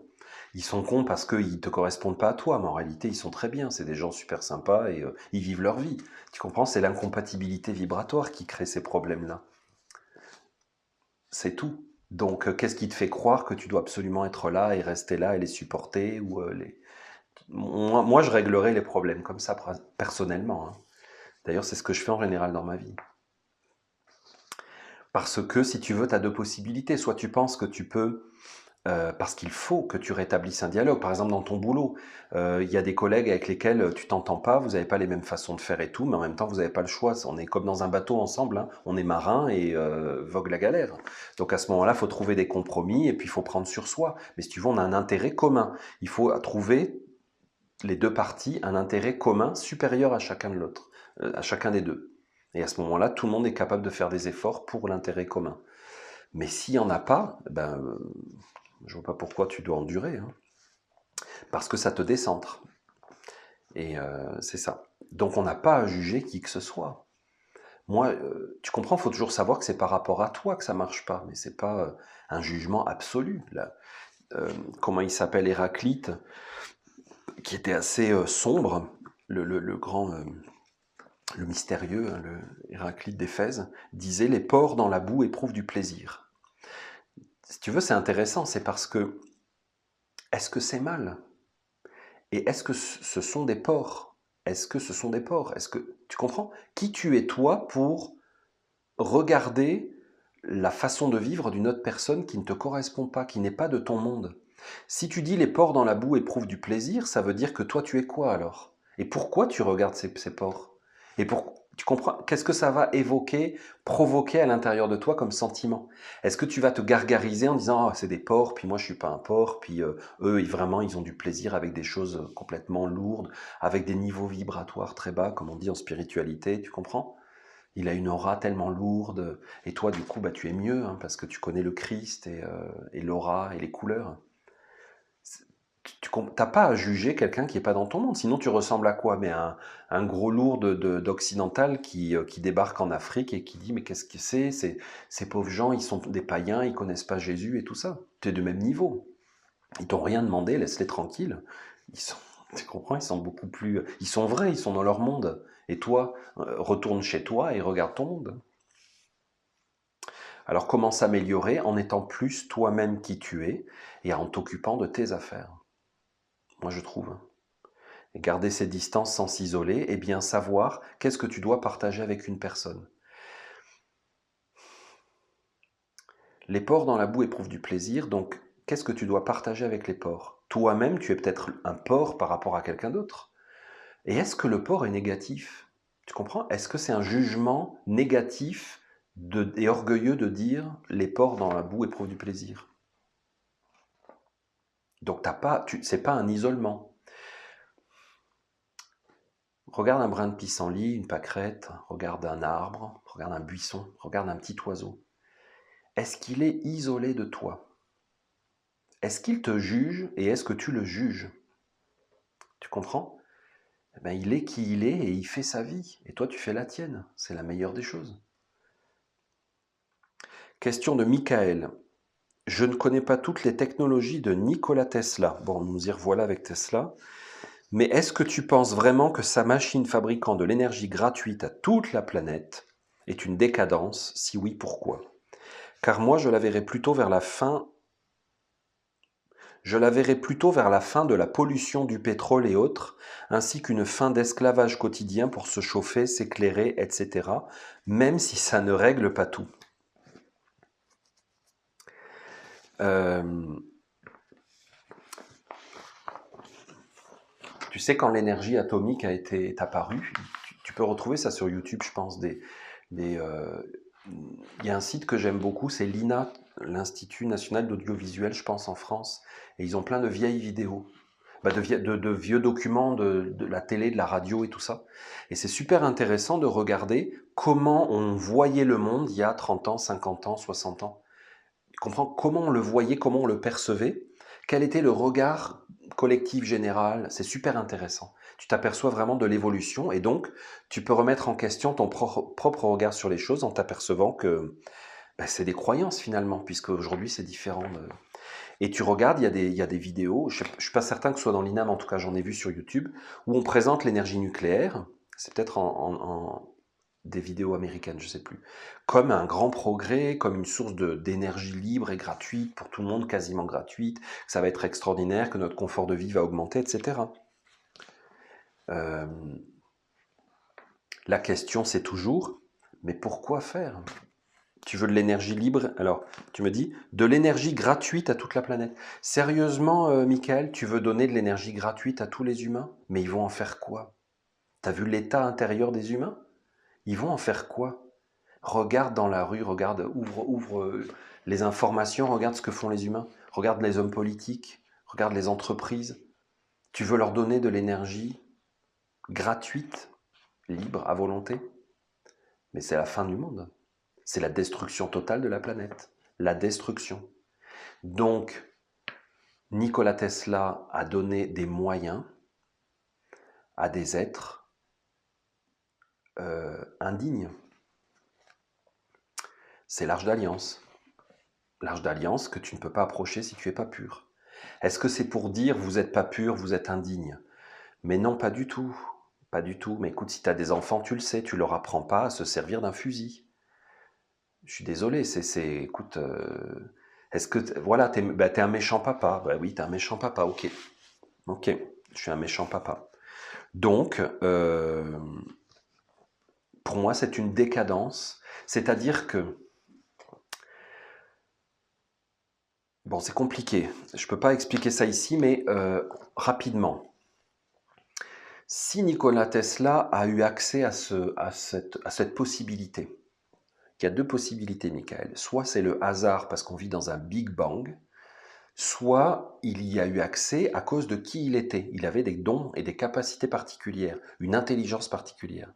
Speaker 1: Ils sont cons parce qu'ils ne te correspondent pas à toi, mais en réalité, ils sont très bien. C'est des gens super sympas et ils vivent leur vie. Tu comprends? C'est l'incompatibilité vibratoire qui crée ces problèmes-là. C'est tout. Donc, qu'est-ce qui te fait croire que tu dois absolument être là et rester là et les supporter ou les... Moi, je réglerai les problèmes comme ça, personnellement, hein. D'ailleurs, c'est ce que je fais en général dans ma vie. Parce que, si tu veux, tu as deux possibilités. Soit tu penses que tu peux, parce qu'il faut que tu rétablisses un dialogue. Par exemple, dans ton boulot, il y a des collègues avec lesquels tu t'entends pas, vous n'avez pas les mêmes façons de faire et tout, mais en même temps, vous n'avez pas le choix. On est comme dans un bateau ensemble, hein. On est marin et vogue la galère. Donc à ce moment-là, il faut trouver des compromis et puis il faut prendre sur soi. Mais si tu veux, on a un intérêt commun. Il faut trouver, les deux parties, un intérêt commun supérieur à chacun de l'autre, à chacun des deux. Et à ce moment-là, tout le monde est capable de faire des efforts pour l'intérêt commun. Mais s'il n'y en a pas, ben, je vois pas pourquoi tu dois endurer, hein. Parce que ça te décentre. Et c'est ça. Donc on n'a pas à juger qui que ce soit. Moi, tu comprends, il faut toujours savoir que c'est par rapport à toi que ça marche pas, mais c'est pas un jugement absolu. Là. Comment il s'appelle, Héraclite, qui était assez sombre, le grand, le mystérieux, hein, le Héraclite d'Éphèse, disait: les porcs dans la boue éprouvent du plaisir. Si tu veux, c'est intéressant, c'est parce que est-ce que c'est mal? Et est-ce que ce sont des porcs? Est-ce que ce sont des porcs? Est-ce que tu comprends? Qui tu es toi pour regarder la façon de vivre d'une autre personne qui ne te correspond pas, qui n'est pas de ton monde? Si tu dis les porcs dans la boue éprouvent du plaisir, ça veut dire que toi tu es quoi alors? Et pourquoi tu regardes ces porcs? Et tu comprends? Qu'est-ce que ça va évoquer, provoquer à l'intérieur de toi comme sentiment? Est-ce que tu vas te gargariser en disant: ah, c'est des porcs, puis moi je suis pas un porc, puis eux vraiment ils ont du plaisir avec des choses complètement lourdes, avec des niveaux vibratoires très bas, comme on dit en spiritualité, tu comprends? Il a une aura tellement lourde, et toi du coup bah, tu es mieux, hein, parce que tu connais le Christ et l'aura et les couleurs. Tu n'as pas à juger quelqu'un qui n'est pas dans ton monde, sinon tu ressembles à quoi? Mais un gros lourd d'occidental qui débarque en Afrique et qui dit: mais qu'est-ce que c'est? Ces pauvres gens, ils sont des païens, ils connaissent pas Jésus et tout ça. Tu es du même niveau. Ils t'ont rien demandé, laisse-les tranquilles. Ils sont, tu comprends? Ils sont beaucoup plus... Ils sont vrais, ils sont dans leur monde. Et toi, retourne chez toi et regarde ton monde. Alors comment s'améliorer? En étant plus toi-même qui tu es et en t'occupant de tes affaires. Moi je trouve. Et garder ses distances sans s'isoler, et bien savoir qu'est-ce que tu dois partager avec une personne. Les porcs dans la boue éprouvent du plaisir, donc qu'est-ce que tu dois partager avec les porcs? Toi-même, tu es peut-être un porc par rapport à quelqu'un d'autre. Et est-ce que le porc est négatif? Tu comprends? Est-ce que c'est un jugement négatif et orgueilleux de dire les porcs dans la boue éprouvent du plaisir? Donc c'est pas un isolement. Regarde un brin de pissenlit, une pâquerette, regarde un arbre, regarde un buisson, regarde un petit oiseau. Est-ce qu'il est isolé de toi? Est-ce qu'il te juge et est-ce que tu le juges? Tu comprends? Eh ben, il est qui il est et il fait sa vie. Et toi, tu fais la tienne. C'est la meilleure des choses. Question de Michael. Je ne connais pas toutes les technologies de Nikola Tesla. Bon, nous y revoilà avec Tesla. Mais est-ce que tu penses vraiment que sa machine fabriquant de l'énergie gratuite à toute la planète est une décadence? Si oui, pourquoi? Car moi, je la verrais plutôt vers la fin de la pollution du pétrole et autres, ainsi qu'une fin d'esclavage quotidien pour se chauffer, s'éclairer, etc., même si ça ne règle pas tout. Tu sais, quand l'énergie atomique est apparue, tu peux retrouver ça sur YouTube, je pense. Il y a un site que j'aime beaucoup, c'est l'INA, l'Institut National d'Audiovisuel, je pense, en France. Et ils ont plein de vieilles vidéos, de vieux documents de la télé, de la radio et tout ça. Et c'est super intéressant de regarder comment on voyait le monde il y a 30 ans, 50 ans, 60 ans. Tu comprends comment on le voyait, comment on le percevait, quel était le regard collective générale, c'est super intéressant. Tu t'aperçois vraiment de l'évolution et donc tu peux remettre en question ton propre regard sur les choses en t'apercevant que c'est des croyances finalement, puisque aujourd'hui c'est différent. Et tu regardes, il y a des vidéos, je ne suis pas certain que ce soit dans l'INAM, en tout cas j'en ai vu sur YouTube, où on présente l'énergie nucléaire, c'est peut-être des vidéos américaines, je ne sais plus, comme un grand progrès, comme une source d'énergie libre et gratuite, pour tout le monde, quasiment gratuite, que ça va être extraordinaire, que notre confort de vie va augmenter, etc. Euh, la question c'est toujours, mais pourquoi faire? Tu veux de l'énergie libre? Alors, tu me dis, de l'énergie gratuite à toute la planète. Sérieusement, Michael, tu veux donner de l'énergie gratuite à tous les humains? Mais ils vont en faire quoi? T'as vu l'état intérieur des humains? Ils vont en faire quoi? Regarde dans la rue, regarde, ouvre les informations, regarde ce que font les humains. Regarde les hommes politiques, regarde les entreprises. Tu veux leur donner de l'énergie gratuite, libre, à volonté? Mais c'est la fin du monde. C'est la destruction totale de la planète. La destruction. Donc, Nikola Tesla a donné des moyens à des êtres indignes. C'est l'Arche d'Alliance. L'Arche d'Alliance que tu ne peux pas approcher si tu n'es pas pur. Est-ce que c'est pour dire vous n'êtes pas pur, vous êtes indigne? Mais non, pas du tout. Pas du tout. Mais écoute, si tu as des enfants, tu le sais, tu leur apprends pas à se servir d'un fusil. Je suis désolé, écoute, est-ce que, voilà, t'es un méchant papa? Bah oui, t'es un méchant papa, ok. Ok, je suis un méchant papa. Donc, pour moi, c'est une décadence. C'est-à-dire que, bon, c'est compliqué. Je ne peux pas expliquer ça ici, mais rapidement. Si Nikola Tesla a eu accès à cette possibilité, il y a deux possibilités, Michael. Soit c'est le hasard parce qu'on vit dans un Big Bang, soit il y a eu accès à cause de qui il était. Il avait des dons et des capacités particulières, une intelligence particulière.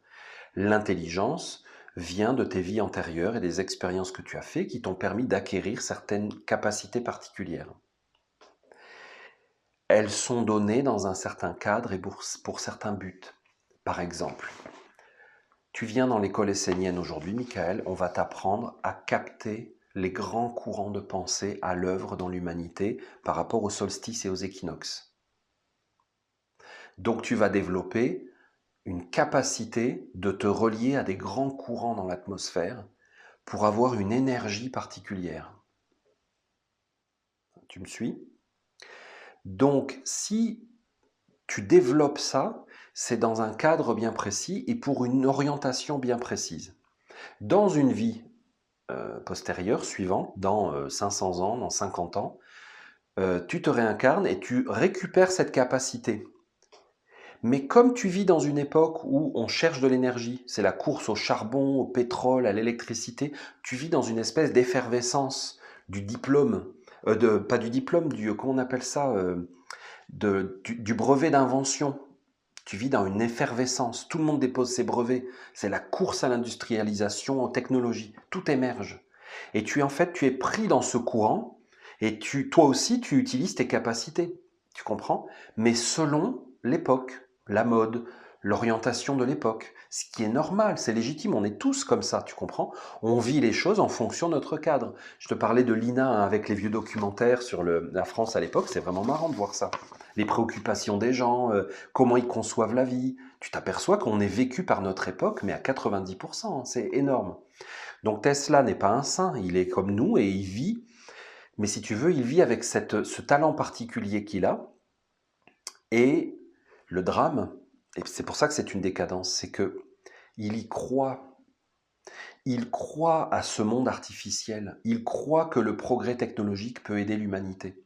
Speaker 1: L'intelligence vient de tes vies antérieures et des expériences que tu as faites qui t'ont permis d'acquérir certaines capacités particulières. Elles sont données dans un certain cadre et pour certains buts. Par exemple, tu viens dans l'école essénienne aujourd'hui, Michael, on va t'apprendre à capter les grands courants de pensée à l'œuvre dans l'humanité par rapport aux solstices et aux équinoxes. Donc tu vas développer une capacité de te relier à des grands courants dans l'atmosphère pour avoir une énergie particulière. Tu me suis? Donc, si tu développes ça, c'est dans un cadre bien précis et pour une orientation bien précise. Dans une vie postérieure, suivante, dans 500 ans, dans 50 ans, tu te réincarnes et tu récupères cette capacité. Mais comme tu vis dans une époque où on cherche de l'énergie, c'est la course au charbon, au pétrole, à l'électricité, tu vis dans une espèce d'effervescence du diplôme, pas du diplôme, comment on appelle ça, du brevet d'invention. Tu vis dans une effervescence, tout le monde dépose ses brevets, c'est la course à l'industrialisation, aux technologies, tout émerge. Et en fait, tu es pris dans ce courant et toi aussi, tu utilises tes capacités, tu comprends? Mais selon l'époque, la mode, l'orientation de l'époque, ce qui est normal, c'est légitime, on est tous comme ça, tu comprends? On vit les choses en fonction de notre cadre. Je te parlais de l'INA avec les vieux documentaires sur la France à l'époque, c'est vraiment marrant de voir ça. Les préoccupations des gens, comment ils conçoivent la vie. Tu t'aperçois qu'on est vécu par notre époque, mais à 90%, c'est énorme. Donc Tesla n'est pas un saint, il est comme nous et il vit, mais si tu veux, il vit avec ce talent particulier qu'il a. Et le drame, et c'est pour ça que c'est une décadence, c'est que il y croit. Il croit à ce monde artificiel. Il croit que le progrès technologique peut aider l'humanité.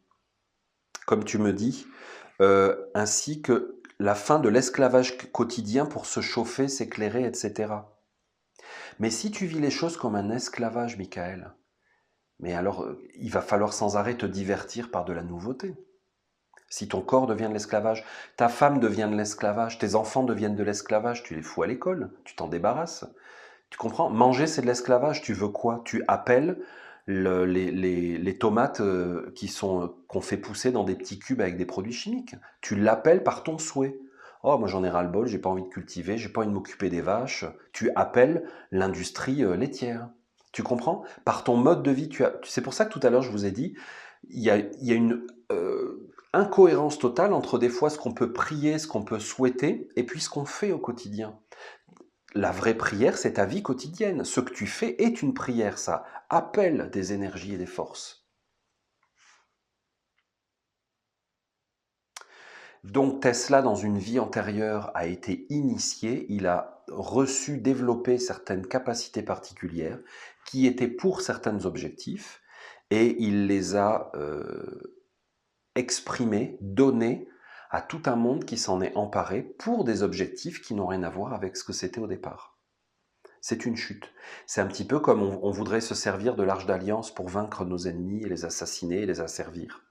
Speaker 1: Comme tu me dis, ainsi que la fin de l'esclavage quotidien pour se chauffer, s'éclairer, etc. Mais si tu vis les choses comme un esclavage, Michael, mais alors il va falloir sans arrêt te divertir par de la nouveauté. Si ton corps devient de l'esclavage, ta femme devient de l'esclavage, tes enfants deviennent de l'esclavage, tu les fous à l'école, tu t'en débarrasses. Tu comprends? Manger, c'est de l'esclavage, tu veux quoi? Tu appelles les tomates qu'on fait pousser dans des petits cubes avec des produits chimiques. Tu l'appelles par ton souhait. Oh, moi j'en ai ras-le-bol, j'ai pas envie de cultiver, j'ai pas envie de m'occuper des vaches. Tu appelles l'industrie laitière. Tu comprends? Par ton mode de vie, c'est pour ça que tout à l'heure je vous ai dit, il y a une incohérence totale entre des fois ce qu'on peut prier, ce qu'on peut souhaiter, et puis ce qu'on fait au quotidien. La vraie prière, c'est ta vie quotidienne. Ce que tu fais est une prière, ça appelle des énergies et des forces. Donc Tesla, dans une vie antérieure, a été initié, il a reçu, développé certaines capacités particulières qui étaient pour certains objectifs, et il les a exprimées, données à tout un monde qui s'en est emparé pour des objectifs qui n'ont rien à voir avec ce que c'était au départ. C'est une chute. C'est un petit peu comme on voudrait se servir de l'Arche d'Alliance pour vaincre nos ennemis et les assassiner et les asservir.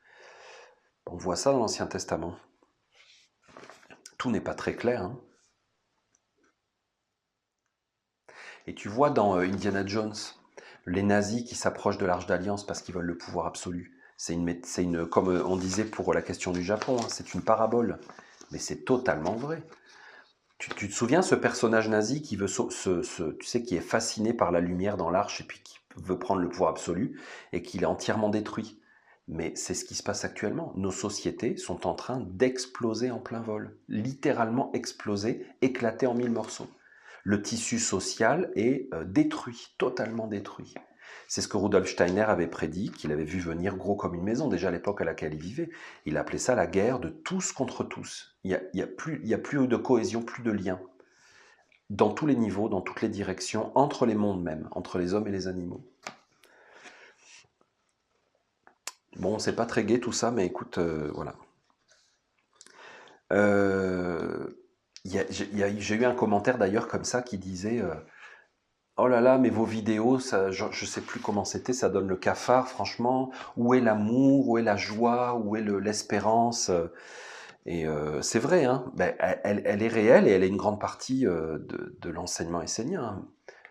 Speaker 1: On voit ça dans l'Ancien Testament. Tout n'est pas très clair. Hein. Et tu vois dans Indiana Jones, les nazis qui s'approchent de l'Arche d'Alliance parce qu'ils veulent le pouvoir absolu. Comme on disait pour la question du Japon, hein, c'est une parabole. Mais c'est totalement vrai. Tu te souviens ce personnage nazi qui veut tu sais, qui est fasciné par la lumière dans l'arche et puis qui veut prendre le pouvoir absolu et qui est entièrement détruit. Mais c'est ce qui se passe actuellement. Nos sociétés sont en train d'exploser en plein vol, littéralement exploser, éclater en mille morceaux. Le tissu social est détruit, totalement détruit. C'est ce que Rudolf Steiner avait prédit, qu'il avait vu venir gros comme une maison, déjà à l'époque à laquelle il vivait. Il appelait ça la guerre de tous contre tous. Il n'y a plus de cohésion, plus de lien. Dans tous les niveaux, dans toutes les directions, entre les mondes même, entre les hommes et les animaux. Bon, c'est pas très gai tout ça, mais écoute, voilà. J'ai eu un commentaire d'ailleurs comme ça qui disait oh là là, mais vos vidéos, ça, je sais plus comment c'était, ça donne le cafard, franchement. Où est l'amour, où est la joie, où est l'espérance Et c'est vrai, hein, ben, elle est réelle et elle est une grande partie de l'enseignement essénien. Hein.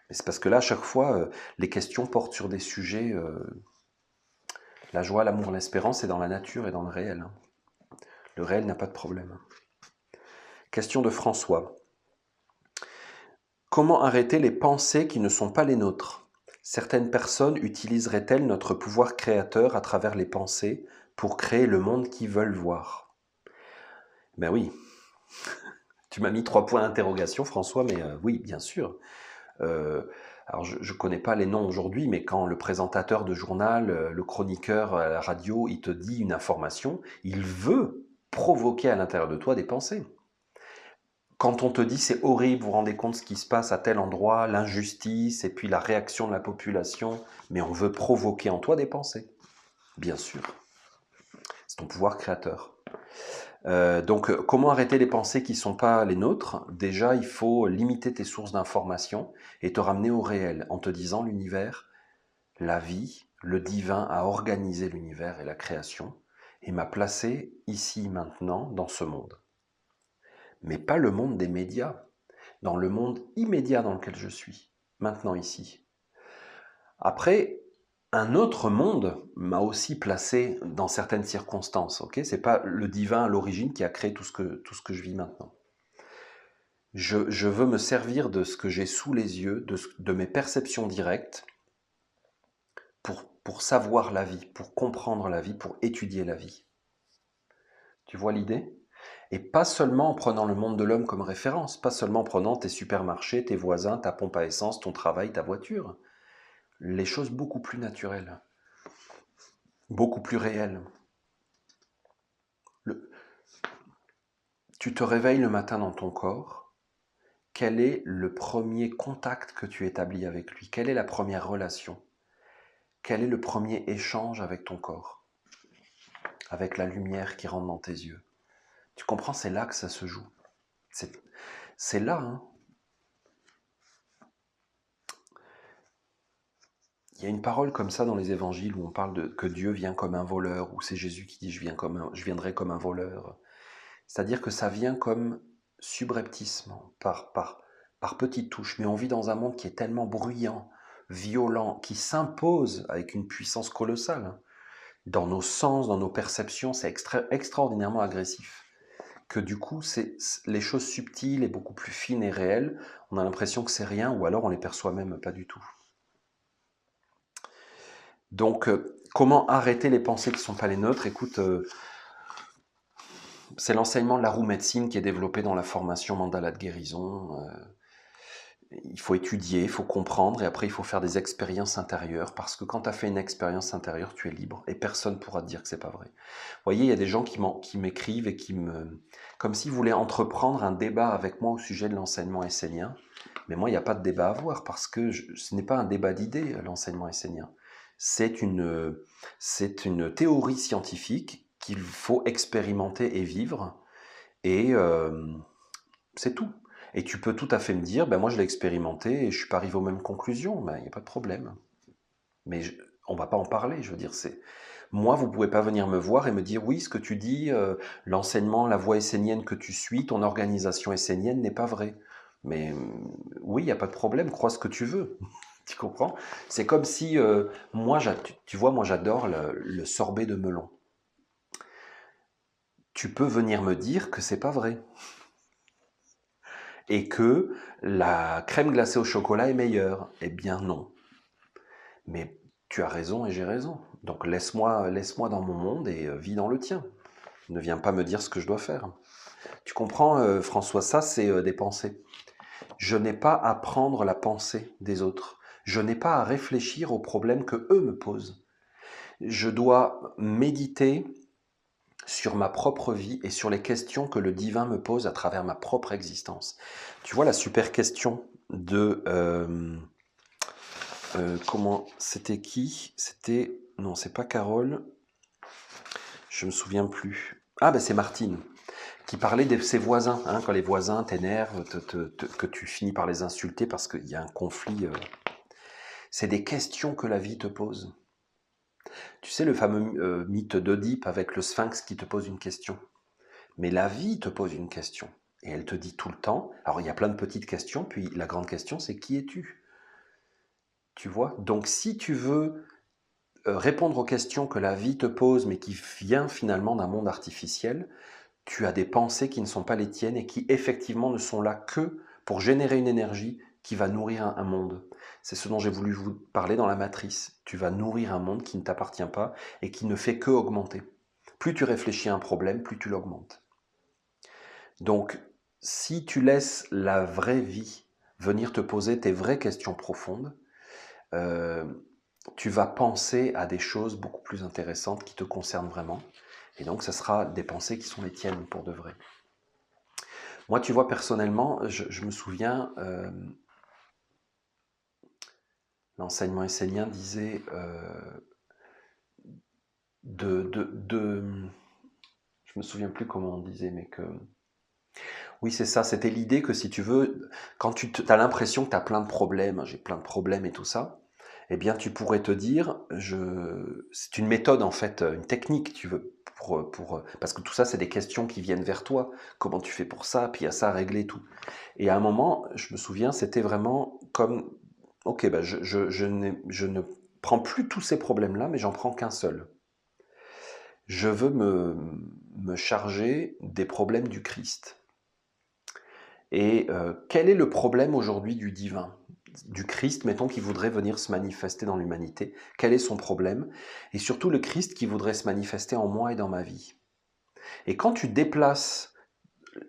Speaker 1: Mais c'est parce que là, à chaque fois, les questions portent sur des sujets. La joie, l'amour, l'espérance, c'est dans la nature et dans le réel. Hein. Le réel n'a pas de problème. Question de François. Comment arrêter les pensées qui ne sont pas les nôtres? Certaines personnes utiliseraient-elles notre pouvoir créateur à travers les pensées pour créer le monde qu'ils veulent voir? Ben oui. Tu m'as mis 3 points d'interrogation, François, mais oui, bien sûr. Alors, je ne connais pas les noms aujourd'hui, mais quand le présentateur de journal, le chroniqueur à la radio, il te dit une information, il veut provoquer à l'intérieur de toi des pensées. Quand on te dit c'est horrible, vous vous rendez compte ce qui se passe à tel endroit, l'injustice, et puis la réaction de la population, mais on veut provoquer en toi des pensées. Bien sûr. C'est ton pouvoir créateur. Donc, comment arrêter les pensées qui ne sont pas les nôtres? Déjà, il faut limiter tes sources d'information et te ramener au réel en te disant l'univers, la vie, le divin a organisé l'univers et la création et m'a placé ici, maintenant, dans ce monde. Mais pas le monde des médias, dans le monde immédiat dans lequel je suis, maintenant ici. Après, un autre monde m'a aussi placé dans certaines circonstances. Okay, c'est pas le divin à l'origine qui a créé tout ce que je vis maintenant. Je veux me servir de ce que j'ai sous les yeux, de mes perceptions directes, pour savoir la vie, pour comprendre la vie, pour étudier la vie. Tu vois l'idée? Et pas seulement en prenant le monde de l'homme comme référence, pas seulement en prenant tes supermarchés, tes voisins, ta pompe à essence, ton travail, ta voiture. Les choses beaucoup plus naturelles, beaucoup plus réelles. Tu te réveilles le matin dans ton corps, quel est le premier contact que tu établis avec lui? Quelle est la première relation? Quel est le premier échange avec ton corps? Avec la lumière qui rentre dans tes yeux. Tu comprends, c'est là que ça se joue. C'est là, hein. Il y a une parole comme ça dans les évangiles où on parle que Dieu vient comme un voleur, où c'est Jésus qui dit je viendrai comme un voleur. C'est-à-dire que ça vient comme subrepticement, par petites touches. Mais on vit dans un monde qui est tellement bruyant, violent, qui s'impose avec une puissance colossale, hein. Dans nos sens, dans nos perceptions, c'est extraordinairement agressif. Que du coup, les choses subtiles et beaucoup plus fines et réelles, on a l'impression que c'est rien, ou alors on les perçoit même pas du tout. Donc, comment arrêter les pensées qui ne sont pas les nôtres? Écoute, c'est l'enseignement de la roue médecine qui est développé dans la formation Mandala de guérison. Il faut étudier, il faut comprendre, et après il faut faire des expériences intérieures, parce que quand tu as fait une expérience intérieure, tu es libre, et personne ne pourra te dire que c'est pas vrai. Vous voyez, il y a des gens qui m'écrivent et comme s'ils voulaient entreprendre un débat avec moi au sujet de l'enseignement essénien, mais moi il n'y a pas de débat à avoir, parce que ce n'est pas un débat d'idées, l'enseignement essénien. C'est une théorie scientifique qu'il faut expérimenter et vivre, et c'est tout. Et tu peux tout à fait me dire, ben moi je l'ai expérimenté et je suis pas arrivé aux mêmes conclusions, ben il n'y a pas de problème. Mais on va pas en parler, je veux dire, moi vous pouvez pas venir me voir et me dire, oui, ce que tu dis, l'enseignement, la voie essénienne que tu suis, ton organisation essénienne n'est pas vrai. Mais oui, il n'y a pas de problème, crois ce que tu veux. Tu comprends? C'est comme si, moi, tu vois, moi j'adore le sorbet de melon. Tu peux venir me dire que c'est pas vrai. Et que la crème glacée au chocolat est meilleure. Eh bien non. Mais tu as raison et j'ai raison. Donc laisse-moi dans mon monde et vis dans le tien. Ne viens pas me dire ce que je dois faire. Tu comprends, François, ça c'est des pensées. Je n'ai pas à prendre la pensée des autres. Je n'ai pas à réfléchir aux problèmes que eux me posent. Je dois méditer sur ma propre vie et sur les questions que le divin me pose à travers ma propre existence. Tu vois la super question de... comment... C'était qui? C'était... Non, c'est pas Carole. Je me souviens plus. Ah, ben c'est Martine, qui parlait de ses voisins. Hein, quand les voisins t'énervent, que tu finis par les insulter parce qu'il y a un conflit. C'est des questions que la vie te pose. Tu sais le fameux mythe d'Oedipe avec le sphinx qui te pose une question. Mais la vie te pose une question. Et elle te dit tout le temps. Alors il y a plein de petites questions, puis la grande question c'est qui es-tu? Tu vois? Donc si tu veux répondre aux questions que la vie te pose, mais qui vient finalement d'un monde artificiel, tu as des pensées qui ne sont pas les tiennes et qui effectivement ne sont là que pour générer une énergie qui va nourrir un monde. C'est ce dont j'ai voulu vous parler dans la matrice. Tu vas nourrir un monde qui ne t'appartient pas et qui ne fait que augmenter. Plus tu réfléchis à un problème, plus tu l'augmentes. Donc, si tu laisses la vraie vie venir te poser tes vraies questions profondes, tu vas penser à des choses beaucoup plus intéressantes qui te concernent vraiment. Et donc, ce sera des pensées qui sont les tiennes pour de vrai. Moi, tu vois, personnellement, je me souviens, l'enseignement essénien disait je me souviens plus comment on disait, mais que... Oui, c'est ça, c'était l'idée que si tu veux, quand tu as l'impression que tu as plein de problèmes, j'ai plein de problèmes et tout ça, eh bien tu pourrais te dire, c'est une méthode en fait, une technique, tu veux, parce que tout ça c'est des questions qui viennent vers toi, comment tu fais pour ça, puis il y a ça à régler et tout. Et à un moment, je me souviens, c'était vraiment comme, ok, bah, je ne prends plus tous ces problèmes-là, mais j'en prends qu'un seul. Je veux me charger des problèmes du Christ. Et quel est le problème aujourd'hui du divin, du Christ, mettons, qui voudrait venir se manifester dans l'humanité? Quel est son problème? Et surtout le Christ qui voudrait se manifester en moi et dans ma vie. Et quand tu déplaces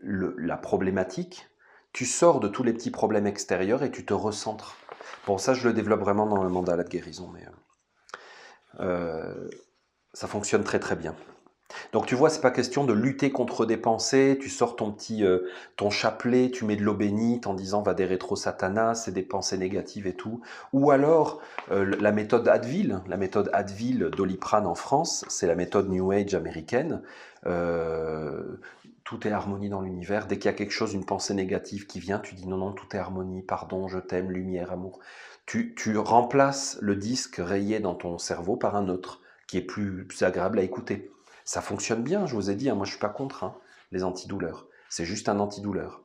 Speaker 1: la problématique, tu sors de tous les petits problèmes extérieurs et tu te recentres. Bon, ça, je le développe vraiment dans le mandala de guérison, mais ça fonctionne très très bien. Donc tu vois, c'est pas question de lutter contre des pensées, tu sors ton chapelet, tu mets de l'eau bénite en disant va des rétro satanas, c'est des pensées négatives et tout. Ou alors la méthode Advil Doliprane en France, c'est la méthode New Age américaine. Tout est harmonie dans l'univers. Dès qu'il y a quelque chose, une pensée négative qui vient, tu dis non, non, tout est harmonie, pardon, je t'aime, lumière, amour. Tu remplaces le disque rayé dans ton cerveau par un autre qui est plus agréable à écouter. Ça fonctionne bien, je vous ai dit, hein, moi je suis pas contre les antidouleurs. C'est juste un antidouleur.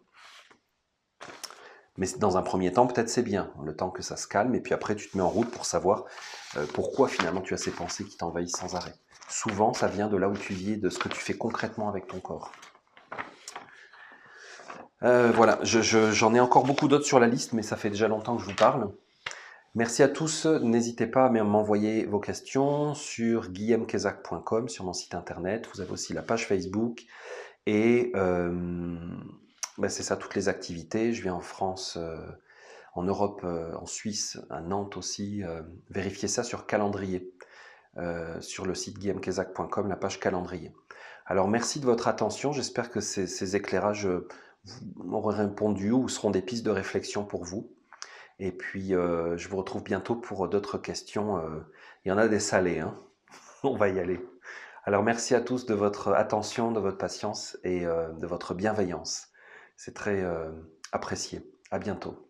Speaker 1: Mais dans un premier temps, peut-être c'est bien, le temps que ça se calme, et puis après tu te mets en route pour savoir pourquoi finalement tu as ces pensées qui t'envahissent sans arrêt. Souvent, ça vient de là où tu vis, de ce que tu fais concrètement avec ton corps. Voilà, j'en ai encore beaucoup d'autres sur la liste, mais ça fait déjà longtemps que je vous parle. Merci à tous. N'hésitez pas à m'envoyer vos questions sur guillamekezac.com, sur mon site internet. Vous avez aussi la page Facebook. Et c'est ça, toutes les activités. Je viens en France, en Europe, en Suisse, à Nantes aussi. Vérifiez ça sur calendrier, sur le site guillamekezac.com, la page calendrier. Alors merci de votre attention. J'espère que ces éclairages m'auront répondu ou seront des pistes de réflexion pour vous. Et puis, je vous retrouve bientôt pour d'autres questions. Il y en a des salées, hein. On va y aller. Alors, merci à tous de votre attention, de votre patience et de votre bienveillance. C'est très apprécié. À bientôt.